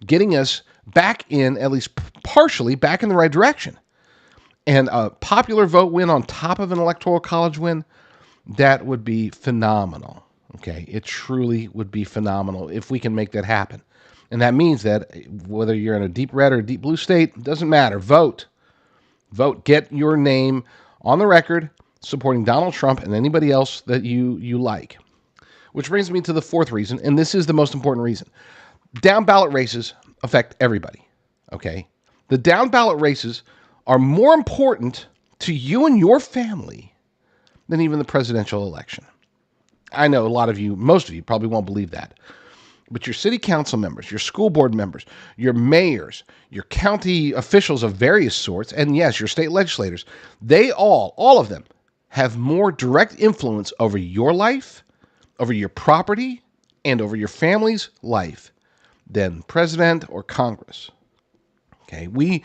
getting us back in, at least partially, back in the right direction. And a popular vote win on top of an Electoral College win, that would be phenomenal. Okay, it truly would be phenomenal if we can make that happen. And that means that whether you're in a deep red or deep blue state, it doesn't matter. Vote. Vote. Get your name on the record supporting Donald Trump and anybody else that you like. Which brings me to the 4th reason, and this is the most important reason. Down ballot races affect everybody. Okay? The down ballot races are more important to you and your family than even the presidential election. I know most of you probably won't believe that. But your city council members, your school board members, your mayors, your county officials of various sorts, and yes, your state legislators, they all of them, have more direct influence over your life, over your property, and over your family's life than president or Congress. Okay, we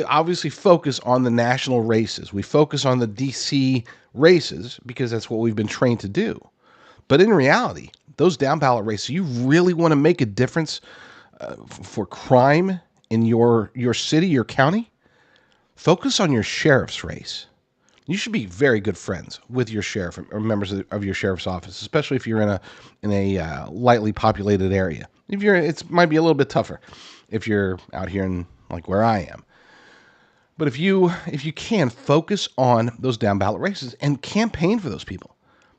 obviously focus on the national races. We focus on the D.C. races because that's what we've been trained to do. But in reality, those down ballot races, you really want to make a difference for crime in your city, your county, focus on your sheriff's race. You should be very good friends with your sheriff or members of your sheriff's office, especially if you're in a lightly populated area. It might be a little bit tougher if you're out here in like where I am. But if you can focus on those down ballot races and campaign for those people.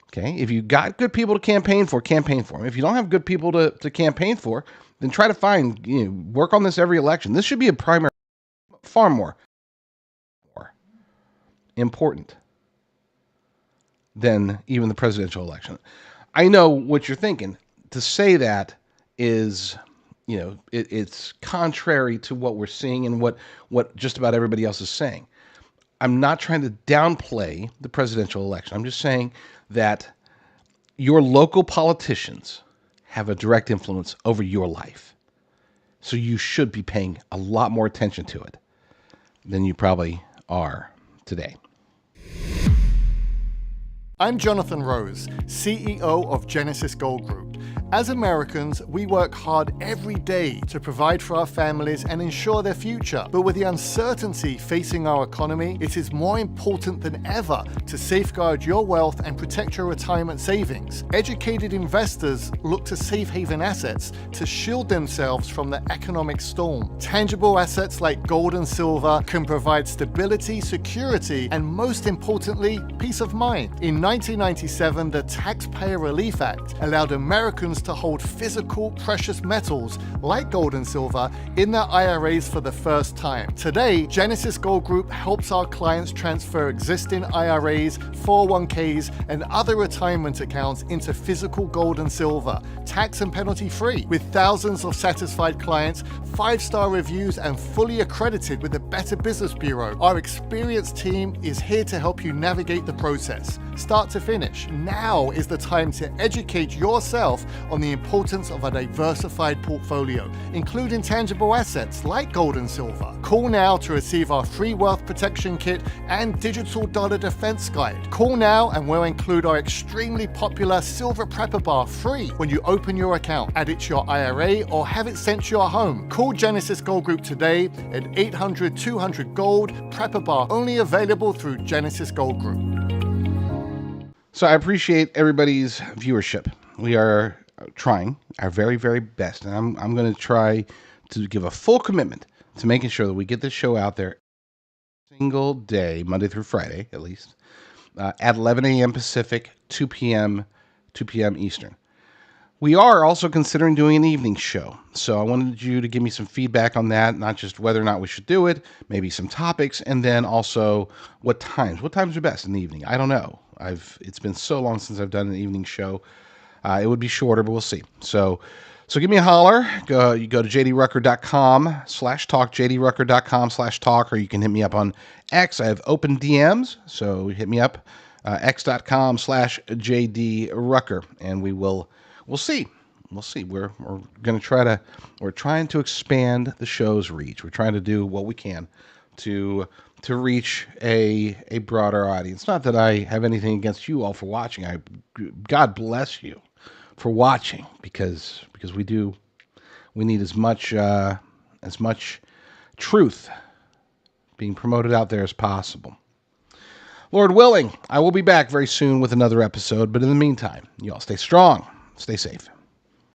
Okay, if you got good people to campaign for them. If you don't have good people to campaign for, then try to work on this every election. This should be a primary, far more important than even the presidential election. I know what you're thinking. To say that is, it's contrary to what we're seeing and what just about everybody else is saying. I'm not trying to downplay the presidential election. I'm just saying that your local politicians have a direct influence over your life. So you should be paying a lot more attention to it than you probably are today. I'm Jonathan Rose, CEO of Genesis Gold Group. As Americans, we work hard every day to provide for our families and ensure their future. But with the uncertainty facing our economy, it is more important than ever to safeguard your wealth and protect your retirement savings. Educated investors look to safe haven assets to shield themselves from the economic storm. Tangible assets like gold and silver can provide stability, security, and most importantly, peace of mind. In 1997, the Taxpayer Relief Act allowed Americans to hold physical precious metals like gold and silver in their IRAs for the first time. Today, Genesis Gold Group helps our clients transfer existing IRAs, 401ks, and other retirement accounts into physical gold and silver, tax and penalty free. With thousands of satisfied clients, 5-star reviews, and fully accredited with the Better Business Bureau, our experienced team is here to help you navigate the process. Start to finish, now is the time to educate yourself on the importance of a diversified portfolio, including tangible assets like gold and silver. Call now to receive our free wealth protection kit and digital dollar defense guide. Call now and we'll include our extremely popular silver prepper bar free when you open your account. Add it to your IRA or have it sent to your home. Call Genesis Gold Group today at 800-200-GOLD. Prepper bar only available through Genesis Gold Group. So I appreciate everybody's viewership. We are trying our very, very best. And I'm going to try to give a full commitment to making sure that we get this show out there every single day, Monday through Friday, at least, at 11 a.m. Pacific, 2 p.m. Eastern. We are also considering doing an evening show. So I wanted you to give me some feedback on that, not just whether or not we should do it, maybe some topics, and then also what times. What times are best in the evening? I don't know. It's been so long since I've done an evening show. It would be shorter, but we'll see. So give me a holler. You go to jdrucker.com/talk, jdrucker.com/talk, or you can hit me up on X. I have open DMs, so hit me up, x.com/jdrucker, and we'll see. We'll see. We're trying to expand the show's reach. We're trying to do what we can to reach a broader audience. Not that I have anything against you all for watching. God bless you for watching, because we need as much truth being promoted out there as possible. Lord willing, I will be back very soon with another episode, but in the meantime, you all stay strong, stay safe.